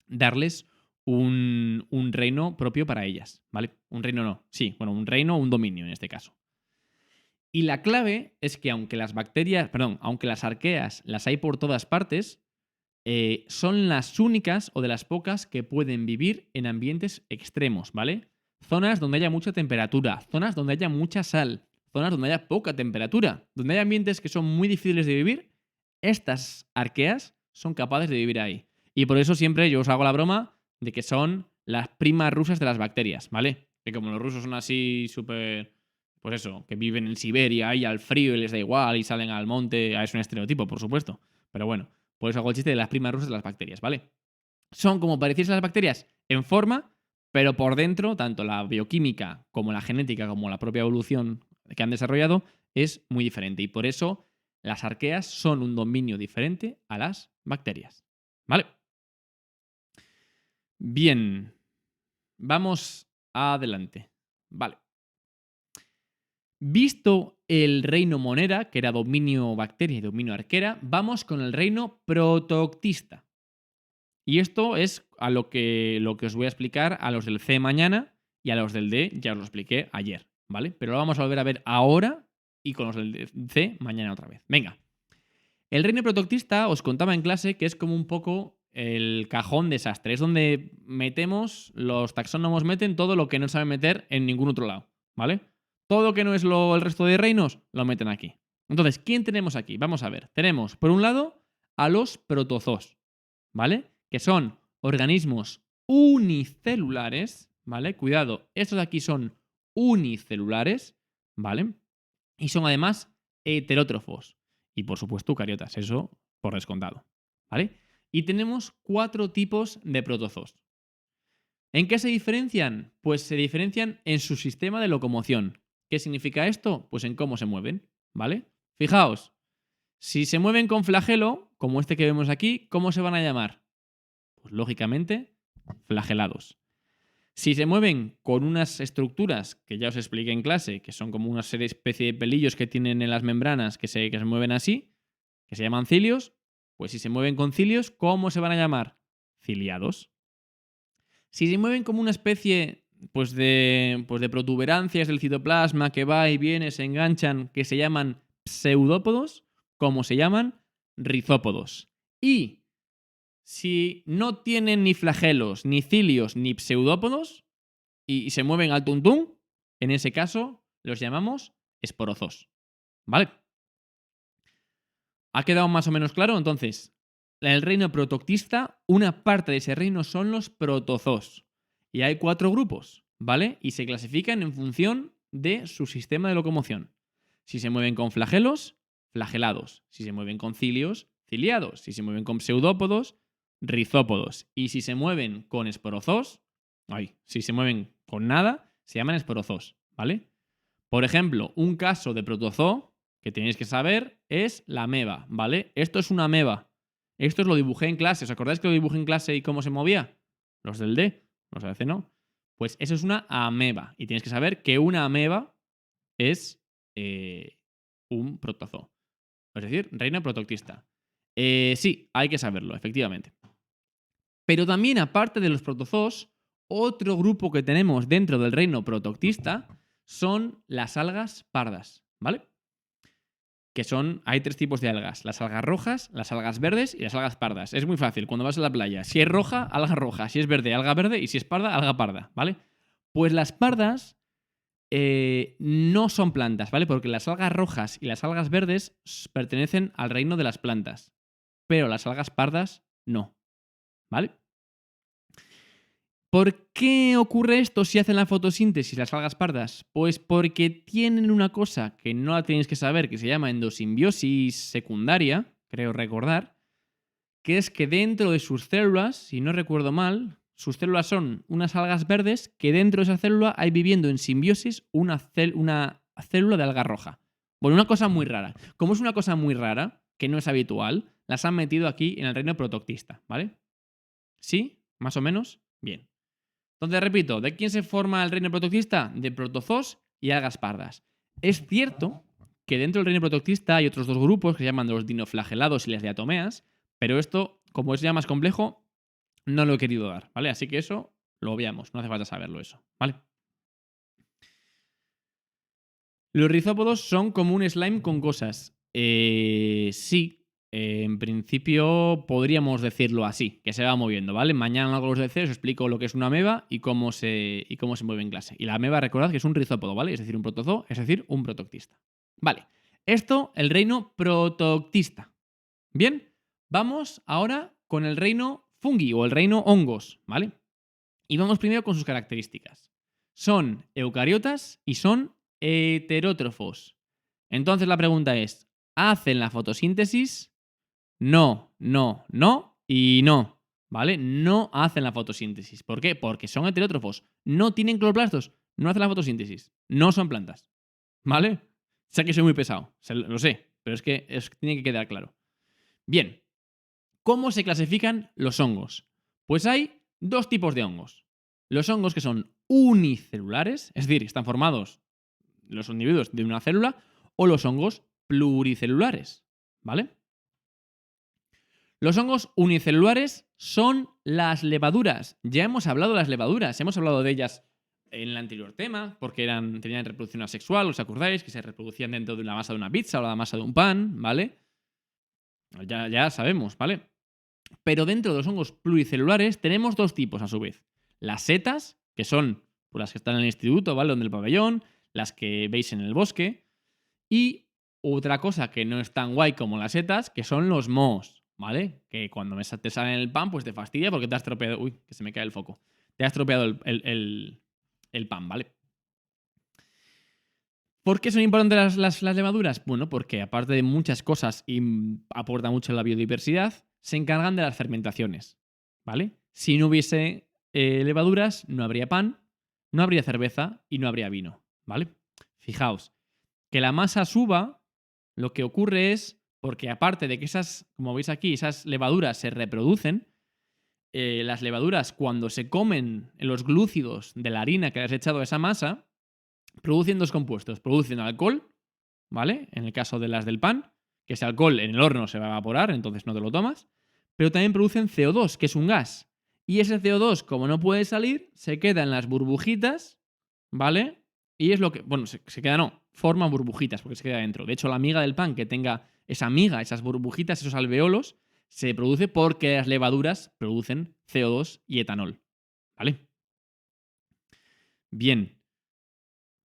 darles un reino propio para ellas, ¿vale? Un reino no, sí, bueno, un reino o un dominio en este caso. Y la clave es que aunque las bacterias, perdón, aunque las arqueas las hay por todas partes, son las únicas o de las pocas que pueden vivir en ambientes extremos, ¿vale? Zonas donde haya mucha temperatura, zonas donde haya mucha sal, zonas donde haya poca temperatura, donde hay ambientes que son muy difíciles de vivir, estas arqueas son capaces de vivir ahí. Y por eso siempre yo os hago la broma de que son las primas rusas de las bacterias, ¿vale? Que como los rusos son así súper, pues eso, que viven en Siberia y al frío y les da igual y salen al monte, es un estereotipo, por supuesto. Pero bueno, por eso hago el chiste de las primas rusas de las bacterias, ¿vale? Son como parecidas a las bacterias en forma, pero por dentro, tanto la bioquímica como la genética, como la propia evolución que han desarrollado, es muy diferente. Y por eso las arqueas son un dominio diferente a las bacterias. ¿Vale? Bien. Vamos adelante. Vale. Visto el reino Monera, que era dominio bacteria y dominio arquera, vamos con el reino protoctista. Y esto es a lo que os voy a explicar a los del C mañana y a los del D ya os lo expliqué ayer, ¿vale? Pero lo vamos a volver a ver ahora y con los del C mañana otra vez. Venga. El reino protoctista os contaba en clase que es como un poco el cajón desastre. Es donde metemos, los taxónomos meten todo lo que no saben meter en ningún otro lado, ¿vale? Todo lo que no es el resto de reinos lo meten aquí. Entonces, ¿quién tenemos aquí? Vamos a ver. Tenemos, por un lado, a los protozoos, ¿vale? Que son organismos unicelulares, ¿vale? Cuidado, estos de aquí son unicelulares, ¿vale? Y son además heterótrofos. Y por supuesto eucariotas, eso por descontado, ¿vale? Y tenemos 4 tipos de protozoos. ¿En qué se diferencian? Pues se diferencian en su sistema de locomoción. ¿Qué significa esto? Pues en cómo se mueven, ¿vale? Fijaos, si se mueven con flagelo, como este que vemos aquí, ¿cómo se van a llamar? Pues lógicamente, flagelados. Si se mueven con unas estructuras que ya os expliqué en clase, que son como una especie de pelillos que tienen en las membranas que se mueven así, que se llaman cilios, pues si se mueven con cilios, ¿cómo se van a llamar? Ciliados. Si se mueven como una especie de protuberancias del citoplasma que va y viene, se enganchan, que se llaman pseudópodos, ¿cómo se llaman? Rizópodos. Y si no tienen ni flagelos, ni cilios, ni pseudópodos y se mueven al tuntún, en ese caso los llamamos esporozoos. ¿Vale? ¿Ha quedado más o menos claro? Entonces, el reino protoctista, una parte de ese reino son los protozoos. Y hay 4 grupos, ¿vale? Y se clasifican en función de su sistema de locomoción. Si se mueven con flagelos, flagelados. Si se mueven con cilios, ciliados. Si se mueven con pseudópodos, rizópodos. Y si se mueven con esporozoos, si se mueven con nada, se llaman esporozoos, ¿vale? Por ejemplo, un caso de protozoo que tenéis que saber es la ameba, ¿vale? Esto es una ameba. Esto os lo dibujé en clase. ¿Os acordáis que lo dibujé en clase y cómo se movía? Los del D, los del C no. Pues eso es una ameba. Y tienes que saber que una ameba es un protozoo. Es decir, reino protoctista. Sí, hay que saberlo, efectivamente. Pero también, aparte de los protozoos, otro grupo que tenemos dentro del reino protoctista son las algas pardas, ¿vale? Hay 3 tipos de algas: las algas rojas, las algas verdes y las algas pardas. Es muy fácil, cuando vas a la playa, si es roja, alga roja, si es verde, alga verde y si es parda, alga parda, ¿vale? Pues las pardas no son plantas, ¿vale? Porque las algas rojas y las algas verdes pertenecen al reino de las plantas, pero las algas pardas no, ¿vale? ¿Por qué ocurre esto si hacen la fotosíntesis las algas pardas? Pues porque tienen una cosa que no la tenéis que saber, que se llama endosimbiosis secundaria, creo recordar, que es que dentro de sus células, si no recuerdo mal, sus células son unas algas verdes que dentro de esa célula hay viviendo en simbiosis una célula de alga roja. Bueno, una cosa muy rara. Como es una cosa muy rara, que no es habitual, las han metido aquí en el reino protoctista, ¿vale? ¿Sí? ¿Más o menos? Bien. Entonces, repito, ¿de quién se forma el reino protoctista? De protozoos y algas pardas. Es cierto que dentro del reino protoctista hay otros 2 grupos que se llaman los dinoflagelados y las diatomeas, pero esto, como es ya más complejo, no lo he querido dar, ¿vale? Así que eso lo obviamos, no hace falta saberlo eso, ¿vale? Los rizópodos son como un slime con cosas. Sí. En principio podríamos decirlo así, que se va moviendo, ¿vale? Mañana en los de C os explico lo que es una ameba y cómo se mueve en clase. Y la ameba, recordad que es un rizópodo, ¿vale? Es decir, un protozoo, es decir, un protoctista. Vale, esto, el reino protoctista. Bien, vamos ahora con el reino fungi o el reino hongos, ¿vale? Y vamos primero con sus características. Son eucariotas y son heterótrofos. Entonces la pregunta es, ¿hacen la fotosíntesis? No, no, no y no, ¿vale? No hacen la fotosíntesis. ¿Por qué? Porque son heterótrofos. No tienen cloroplastos, no hacen la fotosíntesis. No son plantas, ¿vale? Sé que soy muy pesado, lo sé, pero es que tiene que quedar claro. Bien, ¿cómo se clasifican los hongos? Pues hay 2 tipos de hongos. Los hongos que son unicelulares, es decir, están formados los individuos de una célula, o los hongos pluricelulares, ¿vale? Los hongos unicelulares son las levaduras. Ya hemos hablado de las levaduras, hemos hablado de ellas en el anterior tema, porque tenían reproducción asexual, ¿os acordáis? Que se reproducían dentro de la masa de una pizza o la masa de un pan, ¿vale? Ya sabemos, ¿vale? Pero dentro de los hongos pluricelulares tenemos dos tipos a su vez. Las setas, que son pues, las que están en el instituto, ¿vale? Donde el pabellón, las que veis en el bosque. Y otra cosa que no es tan guay como las setas, que son los mohos, ¿vale? Que cuando te salen el pan, pues te fastidia porque te has estropeado. Uy, que se me cae el foco. Te has estropeado el pan, ¿vale? ¿Por qué son importantes las levaduras? Bueno, porque aparte de muchas cosas y aporta mucho a la biodiversidad, se encargan de las fermentaciones, ¿vale? Si no hubiese levaduras, no habría pan, no habría cerveza y no habría vino, ¿vale? Fijaos, que la masa suba, lo que ocurre es, porque aparte de que esas, como veis aquí, esas levaduras se reproducen, las levaduras cuando se comen los glúcidos de la harina que has echado a esa masa, producen dos compuestos. Producen alcohol, ¿vale? En el caso de las del pan, que ese alcohol en el horno se va a evaporar, entonces no te lo tomas. Pero también producen CO2, que es un gas. Y ese CO2, como no puede salir, se queda en las burbujitas, ¿vale? Y es lo que... Bueno, se queda no, forma burbujitas porque se queda dentro. De hecho, la miga del pan que tenga esa miga, esas burbujitas, esos alveolos, se produce porque las levaduras producen CO2 y etanol, ¿vale? Bien.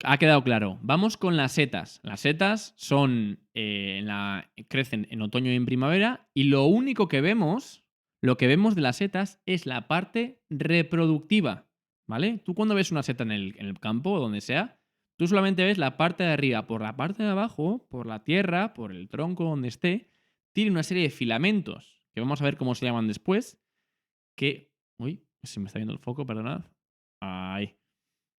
Ha quedado claro. Vamos con las setas. Las setas son crecen en otoño y en primavera y lo único que vemos, lo que vemos de las setas es la parte reproductiva, ¿vale? Tú cuando ves una seta en el campo o donde sea, tú solamente ves la parte de arriba. Por la parte de abajo, por la tierra, por el tronco donde esté, tiene una serie de filamentos, que vamos a ver cómo se llaman después, que... Uy, se me está viendo el foco, perdonad. Ahí.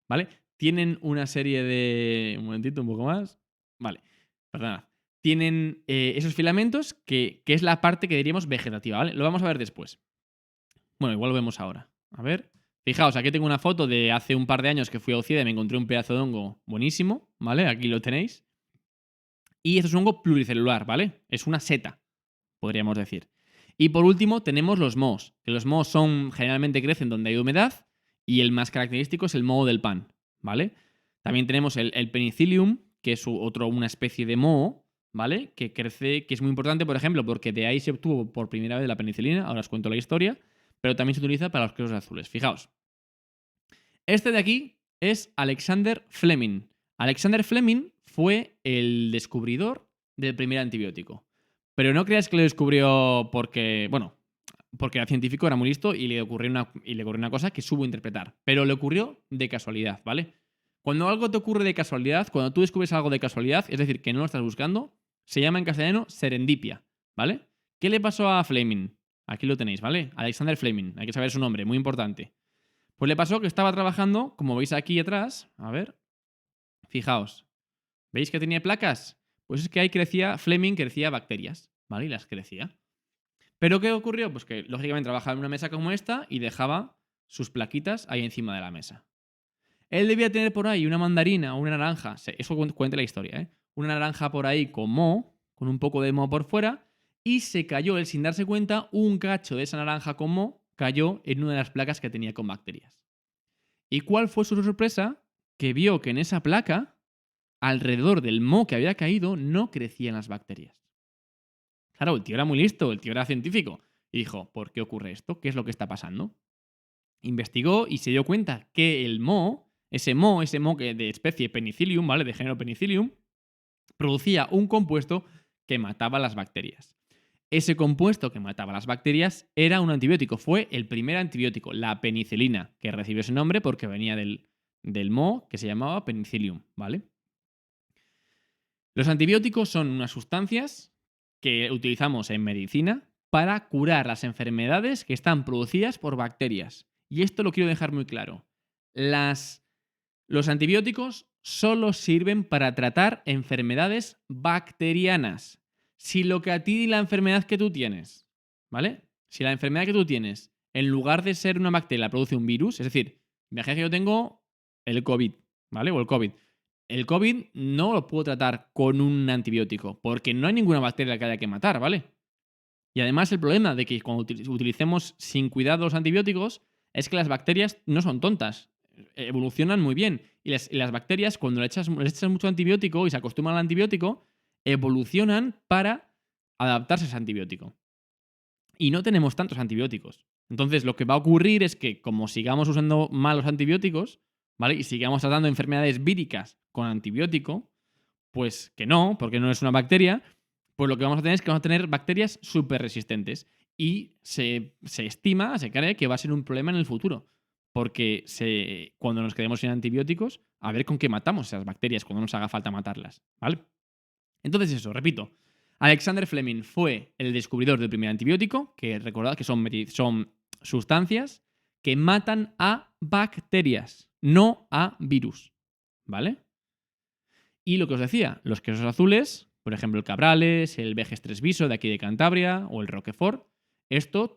¿Vale? Tienen una serie de... Un momentito, un poco más. Vale, perdonad. Tienen esos filamentos que es la parte que diríamos vegetativa, ¿vale? Lo vamos a ver después. Bueno, igual lo vemos ahora. A ver. Fijaos, aquí tengo una foto de hace un par de años que fui a Ocida y me encontré un pedazo de hongo buenísimo, ¿vale? Aquí lo tenéis. Y esto es un hongo pluricelular, ¿vale? Es una seta, podríamos decir. Y por último tenemos los mohos, que los mohos generalmente crecen donde hay humedad y el más característico es el moho del pan, ¿vale? También tenemos el penicillium, que es una especie de moho, ¿vale? Que crece, que es muy importante, por ejemplo, porque de ahí se obtuvo por primera vez la penicilina, ahora os cuento la historia, pero también se utiliza para los quesos azules. Fijaos. Este de aquí es Alexander Fleming. Alexander Fleming fue el descubridor del primer antibiótico. Pero no creas que lo descubrió porque era científico, era muy listo y le ocurrió una cosa que supo interpretar. Pero le ocurrió de casualidad, ¿vale? Cuando algo te ocurre de casualidad, cuando tú descubres algo de casualidad, es decir, que no lo estás buscando, se llama en castellano serendipia, ¿vale? ¿Qué le pasó a Fleming? Aquí lo tenéis, ¿vale? Alexander Fleming, hay que saber su nombre, muy importante. Pues le pasó que estaba trabajando, como veis aquí atrás, a ver, fijaos, ¿veis que tenía placas? Pues es que ahí Fleming crecía bacterias, ¿vale? Y las crecía. ¿Pero qué ocurrió? Pues que lógicamente trabajaba en una mesa como esta y dejaba sus plaquitas ahí encima de la mesa. Él debía tener por ahí una mandarina o una naranja, eso cuenta la historia, ¿eh? Una naranja por ahí con moho, con un poco de moho por fuera, y se cayó él sin darse cuenta, un cacho de esa naranja con moho cayó en una de las placas que tenía con bacterias. ¿Y cuál fue su sorpresa? Que vio que en esa placa, alrededor del moho que había caído, no crecían las bacterias. Claro, el tío era muy listo, el tío era científico. Y dijo, ¿por qué ocurre esto? ¿Qué es lo que está pasando? Investigó y se dio cuenta que el moho, ese moho que de especie Penicillium, ¿vale? De género Penicillium, producía un compuesto que mataba las bacterias. Ese compuesto que mataba las bacterias era un antibiótico. Fue el primer antibiótico, la penicilina, que recibió ese nombre porque venía del moho que se llamaba Penicillium, ¿vale? Los antibióticos son unas sustancias que utilizamos en medicina para curar las enfermedades que están producidas por bacterias. Y esto lo quiero dejar muy claro. Los antibióticos solo sirven para tratar enfermedades bacterianas. Si lo que a ti la enfermedad que tú tienes, ¿vale? Si la enfermedad que tú tienes, en lugar de ser una bacteria, produce un virus, es decir, imagina que yo tengo el COVID, ¿vale? O el COVID. El COVID no lo puedo tratar con un antibiótico, porque no hay ninguna bacteria que haya que matar, ¿vale? Y además el problema de que cuando utilicemos sin cuidado los antibióticos es que las bacterias no son tontas, evolucionan muy bien. Y las bacterias, cuando les echas mucho antibiótico y se acostumbran al antibiótico, evolucionan para adaptarse a ese antibiótico. Y no tenemos tantos antibióticos. Entonces, lo que va a ocurrir es que, como sigamos usando mal los antibióticos, ¿vale? Y sigamos tratando enfermedades víricas con antibiótico, pues que no, porque no es una bacteria, pues lo que vamos a tener es que vamos a tener bacterias súper resistentes. Y se estima, se cree que va a ser un problema en el futuro. Porque cuando nos quedemos sin antibióticos, a ver con qué matamos esas bacterias cuando nos haga falta matarlas, ¿vale? Entonces eso, repito, Alexander Fleming fue el descubridor del primer antibiótico, que recordad que son sustancias que matan a bacterias, no a virus, ¿vale? Y lo que os decía, los quesos azules, por ejemplo el Cabrales, el Veges 3 Viso de aquí de Cantabria o el Roquefort,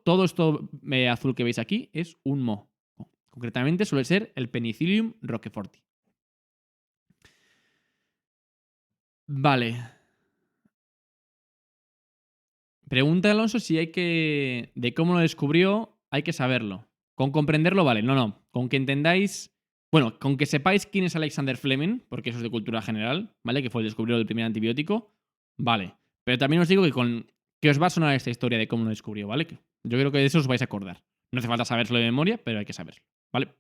todo esto azul que veis aquí es un moho. Concretamente suele ser el Penicillium roqueforti. Vale. Pregunta Alonso si hay que... de cómo lo descubrió, hay que saberlo. Con comprenderlo, vale. No. Con que entendáis... Bueno, con que sepáis quién es Alexander Fleming, porque eso es de cultura general, ¿vale? Que fue el descubridor del primer antibiótico, vale. Pero también os digo que os va a sonar esta historia de cómo lo descubrió, ¿vale? Yo creo que de eso os vais a acordar. No hace falta saberlo de memoria, pero hay que saberlo, ¿vale?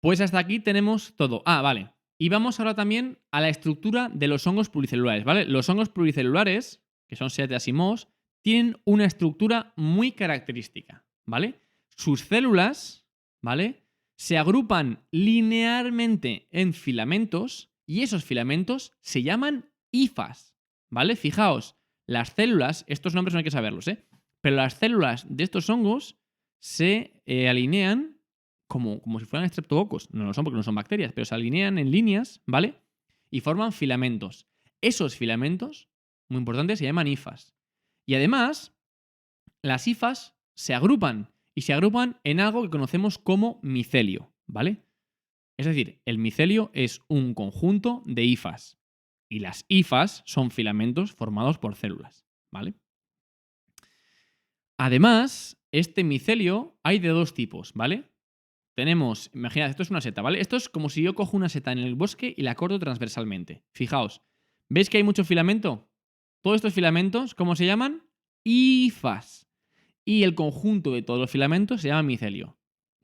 Pues hasta aquí tenemos todo. Ah, vale. Y vamos ahora también a la estructura de los hongos pluricelulares, ¿vale? Los hongos pluricelulares, que son setas y mohos, tienen una estructura muy característica, ¿vale? Sus células, ¿vale? Se agrupan linealmente en filamentos y esos filamentos se llaman hifas, ¿vale? Fijaos, las células, estos nombres no hay que saberlos, ¿eh? Pero las células de estos hongos se alinean como si fueran estreptococos. No lo son porque no son bacterias, pero se alinean en líneas, ¿vale? Y forman filamentos. Esos filamentos, muy importantes, se llaman hifas. Y además, las hifas se agrupan y se agrupan en algo que conocemos como micelio, ¿vale? Es decir, el micelio es un conjunto de hifas y las hifas son filamentos formados por células, ¿vale? Además, este micelio hay de dos tipos, ¿vale? Tenemos, imaginad, esto es una seta, ¿vale? Esto es como si yo cojo una seta en el bosque y la corto transversalmente. Fijaos, ¿veis que hay mucho filamento? Todos estos filamentos, ¿cómo se llaman? Hifas. Y el conjunto de todos los filamentos se llama micelio.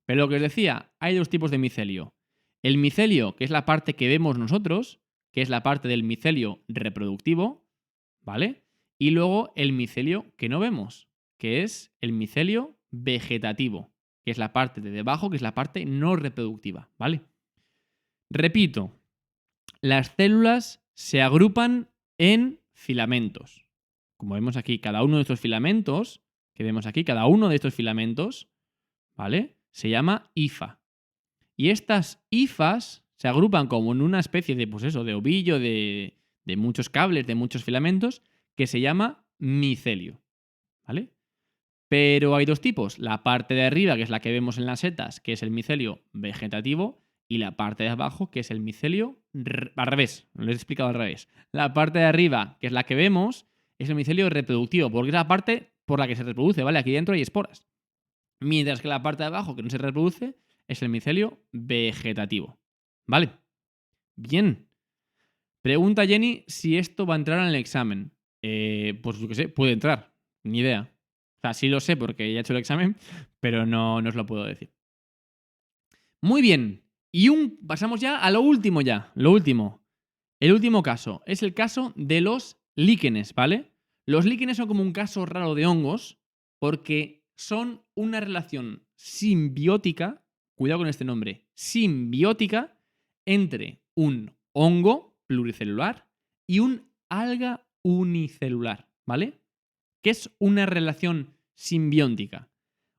Pero lo que os decía, hay dos tipos de micelio. El micelio, que es la parte que vemos nosotros, que es la parte del micelio reproductivo, ¿vale? Y luego el micelio que no vemos, que es el micelio vegetativo, que es la parte de debajo, que es la parte no reproductiva, ¿vale? Repito, las células se agrupan en filamentos. Como vemos aquí, cada uno de estos filamentos, que vemos aquí, cada uno de estos filamentos, ¿vale? Se llama hifa. Y estas hifas se agrupan como en una especie de, pues eso, de ovillo, de muchos cables, de muchos filamentos, que se llama micelio, ¿vale? Pero hay dos tipos, la parte de arriba, que es la que vemos en las setas, que es el micelio vegetativo, y la parte de abajo, que es el micelio al revés, lo he explicado al revés. La parte de arriba, que es la que vemos, es el micelio reproductivo, porque es la parte por la que se reproduce, ¿vale? Aquí dentro hay esporas. Mientras que la parte de abajo, que no se reproduce, es el micelio vegetativo, ¿vale? Bien. Pregunta Jenny si esto va a entrar en el examen. Pues yo qué sé, puede entrar, ni idea. O sea, sí lo sé porque ya he hecho el examen, pero no os lo puedo decir. Muy bien. Y pasamos ya a lo último ya. Lo último. El último caso es el caso de los líquenes, ¿vale? Los líquenes son como un caso raro de hongos porque son una relación simbiótica, cuidado con este nombre, simbiótica, entre un hongo pluricelular y un alga unicelular, ¿vale? ¿Qué es una relación simbiótica?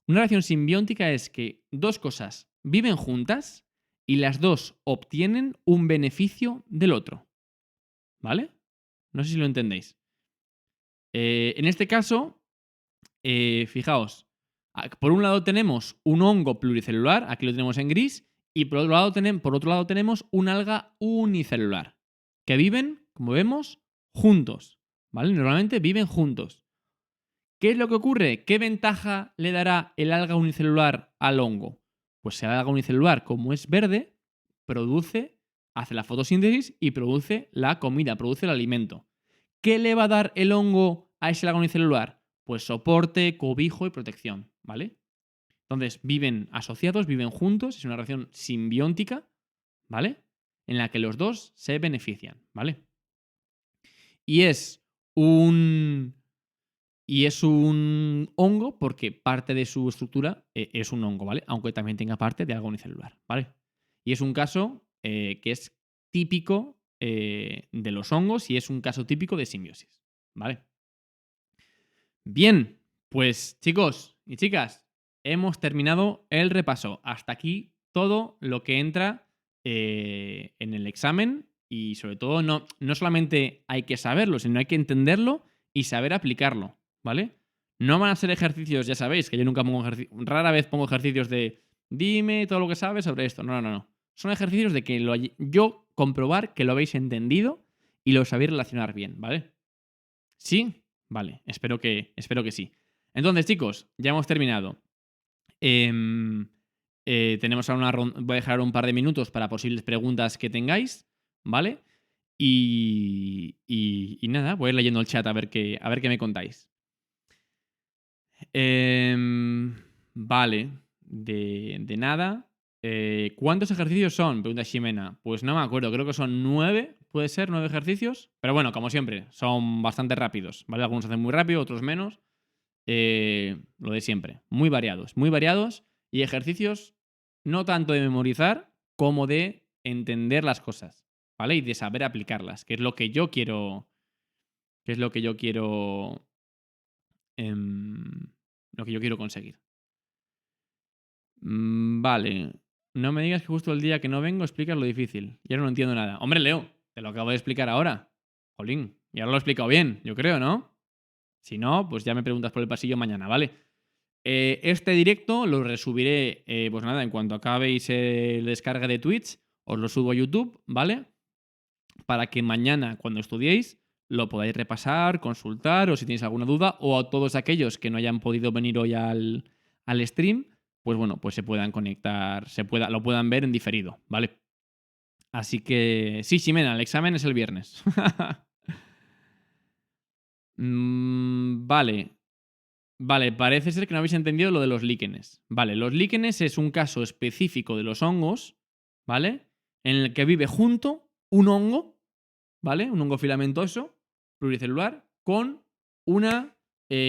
Una relación simbiótica es que dos cosas viven juntas y las dos obtienen un beneficio del otro, ¿vale? No sé si lo entendéis. En este caso, fijaos, por un lado tenemos un hongo pluricelular, aquí lo tenemos en gris, y por otro lado tenemos un alga unicelular, que viven, como vemos, juntos, ¿vale? Normalmente viven juntos. ¿Qué es lo que ocurre? ¿Qué ventaja le dará el alga unicelular al hongo? Pues el alga unicelular, como es verde, hace la fotosíntesis y produce la comida, produce el alimento. ¿Qué le va a dar el hongo a ese alga unicelular? Pues soporte, cobijo y protección, ¿vale? Entonces viven asociados, viven juntos, es una relación simbiótica, ¿vale? En la que los dos se benefician, ¿vale? Y es un hongo porque parte de su estructura es un hongo, ¿vale? Aunque también tenga parte de algo unicelular, ¿vale? Y es un caso que es típico de los hongos y es un caso típico de simbiosis, ¿vale? Bien, pues chicos y chicas, hemos terminado el repaso. Hasta aquí todo lo que entra en el examen y sobre todo no solamente hay que saberlo, sino hay que entenderlo y saber aplicarlo, ¿vale? No van a ser ejercicios, ya sabéis, que yo nunca pongo ejercicios, rara vez pongo ejercicios de dime todo lo que sabes sobre esto. No. Son ejercicios de que yo comprobar que lo habéis entendido y lo sabéis relacionar bien, ¿vale? ¿Sí? Vale, espero que sí. Entonces, chicos, ya hemos terminado. Tenemos ahora voy a dejar un par de minutos para posibles preguntas que tengáis, ¿vale? Y nada, voy a ir leyendo el chat a ver qué me contáis. Vale, de nada. ¿Cuántos ejercicios son? Pregunta Ximena. Pues no me acuerdo, creo que son 9, puede ser, 9 ejercicios. Pero bueno, como siempre, son bastante rápidos, ¿vale? Algunos hacen muy rápido, otros menos. Lo de siempre, muy variados y ejercicios no tanto de memorizar como de entender las cosas, ¿vale? Y de saber aplicarlas, que es lo que yo quiero, lo que yo quiero conseguir. Vale. No me digas que justo el día que no vengo explicas lo difícil. Yo no entiendo nada. Hombre, Leo, te lo acabo de explicar ahora. Jolín, y ahora lo he explicado bien, yo creo, ¿no? Si no, pues ya me preguntas por el pasillo mañana, ¿vale? Este directo lo resubiré, pues nada, en cuanto acabéis el descarga de Twitch, os lo subo a YouTube, ¿vale? Para que mañana, cuando estudiéis, lo podáis repasar, consultar, o si tenéis alguna duda, o a todos aquellos que no hayan podido venir hoy al stream, pues bueno, pues se puedan conectar, lo puedan ver en diferido, ¿vale? Así que sí, Ximena, el examen es el viernes. Vale. Vale, parece ser que no habéis entendido lo de los líquenes. Vale, los líquenes es un caso específico de los hongos, ¿vale? En el que vive junto un hongo, ¿vale? Un hongo filamentoso, pluricelular, con una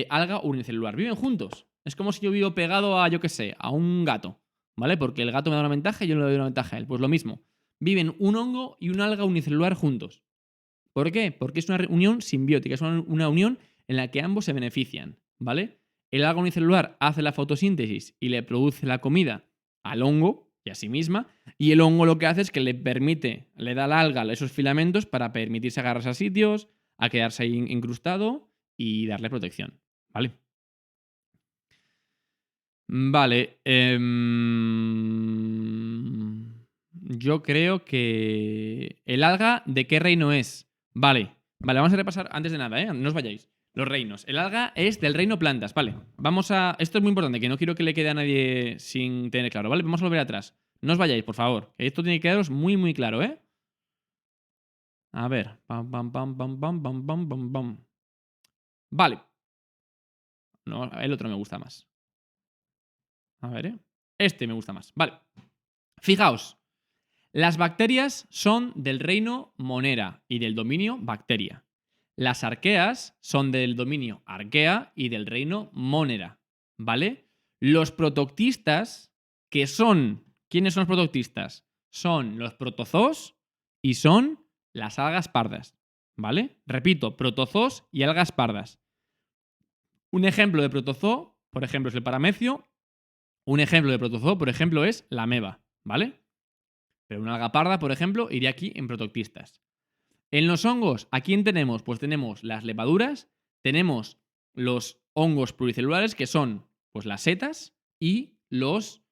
alga unicelular. Viven juntos. Es como si yo vivo pegado a, yo qué sé, a un gato, ¿vale? Porque el gato me da una ventaja y yo le doy una ventaja a él. Pues lo mismo. Viven un hongo y una alga unicelular juntos. ¿Por qué? Porque es una unión simbiótica, es una unión en la que ambos se benefician, ¿vale? El alga unicelular hace la fotosíntesis y le produce la comida al hongo y a sí misma, y el hongo lo que hace es que le da al alga esos filamentos para permitirse agarrarse a sitios, a quedarse ahí incrustado y darle protección, ¿vale? Vale. Yo creo que... ¿El alga de qué reino es? Vale, vamos a repasar antes de nada, no os vayáis. Los reinos. El alga es del reino plantas, vale. Vamos a... Esto es muy importante, que no quiero que le quede a nadie sin tener claro, ¿vale? Vamos a volver atrás. No os vayáis, por favor. Esto tiene que quedaros muy, muy claro, ¿eh? A ver. Pam, pam, pam, pam, pam, pam, pam, pam, pam. Vale. No, el otro me gusta más. A ver, ¿eh? Este me gusta más. Vale. Fijaos. Las bacterias son del reino Monera y del dominio Bacteria. Las arqueas son del dominio Arquea y del reino Monera, ¿vale? Los protoctistas, que son... ¿Quiénes son los protoctistas? Son los protozoos y son las algas pardas, ¿vale? Repito, protozoos y algas pardas. Un ejemplo de protozoo, por ejemplo, es el paramecio. Un ejemplo de protozoo, por ejemplo, es la ameba, ¿vale? Pero una alga parda, por ejemplo, iría aquí en protoctistas. En los hongos, ¿a quién tenemos? Pues tenemos las levaduras, tenemos los hongos pluricelulares, que son pues las setas y los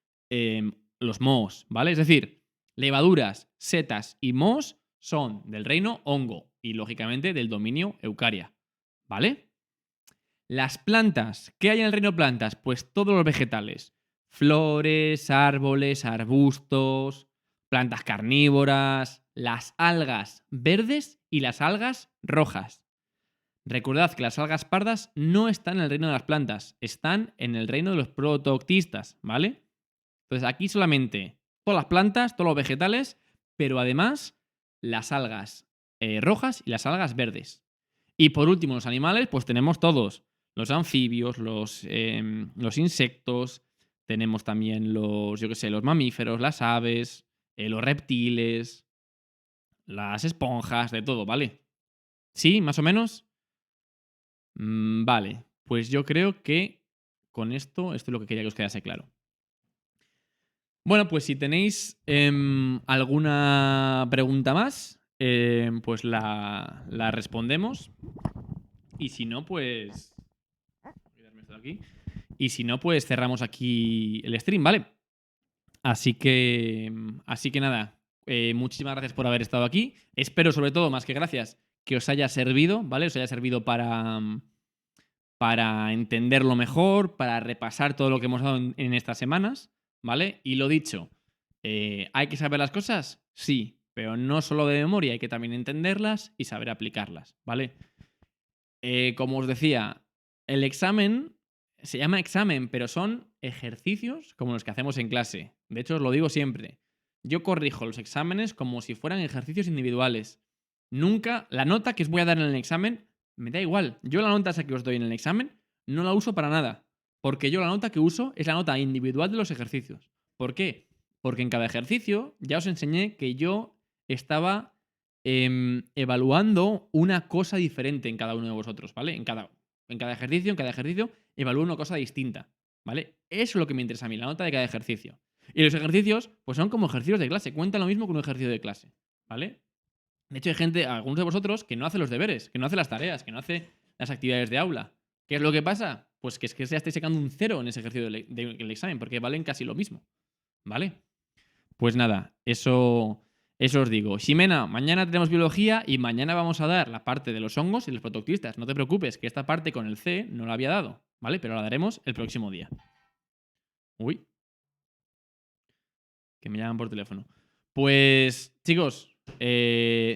mohos, ¿vale? Es decir, levaduras, setas y mohos son del reino hongo y, lógicamente, del dominio Eucaria, ¿vale? Las plantas. ¿Qué hay en el reino de plantas? Pues todos los vegetales. Flores, árboles, arbustos, plantas carnívoras, las algas verdes y las algas rojas. Recordad que las algas pardas no están en el reino de las plantas, están en el reino de los protoctistas, ¿vale? Entonces aquí solamente todas las plantas, todos los vegetales, pero además las algas rojas y las algas verdes. Y por último, los animales, pues tenemos todos. Los anfibios, los insectos, tenemos también los, yo qué sé, los mamíferos, las aves, los reptiles, las esponjas, de todo, ¿vale? ¿Sí? ¿Más o menos? Vale, pues yo creo que con esto es lo que quería que os quedase claro. Bueno, pues si tenéis alguna pregunta más, pues la respondemos. Y si no, pues... Voy a quitarme esto de aquí. Y si no, pues cerramos aquí el stream, ¿vale? Así que nada, muchísimas gracias por haber estado aquí. Espero, sobre todo, más que gracias, que os haya servido, ¿vale? Os haya servido para entenderlo mejor, para repasar todo lo que hemos dado en estas semanas, ¿vale? Y lo dicho, ¿hay que saber las cosas? Sí, pero no solo de memoria, hay que también entenderlas y saber aplicarlas, ¿vale? Como os decía, el examen se llama examen, pero son ejercicios como los que hacemos en clase. De hecho, os lo digo siempre. Yo corrijo los exámenes como si fueran ejercicios individuales. Nunca, la nota que os voy a dar en el examen, me da igual. Yo la nota esa que os doy en el examen no la uso para nada. Porque yo la nota que uso es la nota individual de los ejercicios. ¿Por qué? Porque en cada ejercicio ya os enseñé que yo estaba evaluando una cosa diferente en cada uno de vosotros, ¿vale? En cada ejercicio, evalúo una cosa distinta, ¿vale? Eso es lo que me interesa a mí, la nota de cada ejercicio. Y los ejercicios, pues son como ejercicios de clase, cuentan lo mismo que un ejercicio de clase, ¿vale? De hecho, hay gente, algunos de vosotros, que no hace los deberes, que no hace las tareas, que no hace las actividades de aula. ¿Qué es lo que pasa? Pues que es que ya estáis sacando un 0 en ese ejercicio del examen, porque valen casi lo mismo, ¿vale? Pues nada, eso os digo. Ximena, mañana tenemos biología y mañana vamos a dar la parte de los hongos y los protoctistas. No te preocupes, que esta parte con el C no la había dado, ¿vale? Pero la daremos el próximo día. Uy. Que me llaman por teléfono. Pues, chicos,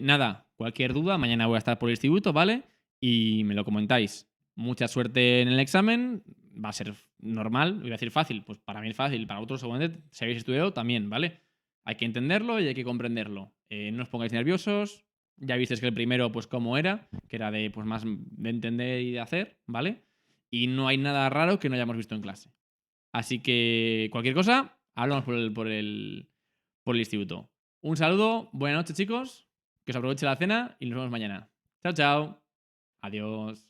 nada, cualquier duda, mañana voy a estar por el instituto, ¿vale? Y me lo comentáis. Mucha suerte en el examen. Va a ser normal, voy a decir fácil. Pues para mí es fácil, para otros seguramente, si habéis estudiado, también, ¿vale? Hay que entenderlo y hay que comprenderlo. No os pongáis nerviosos. Ya visteis que el primero, pues cómo era, que era de pues más de entender y de hacer, ¿vale? Y no hay nada raro que no hayamos visto en clase. Así que cualquier cosa, hablamos por el instituto. Un saludo, buenas noches chicos, que os aproveche la cena y nos vemos mañana. Chao, chao. Adiós.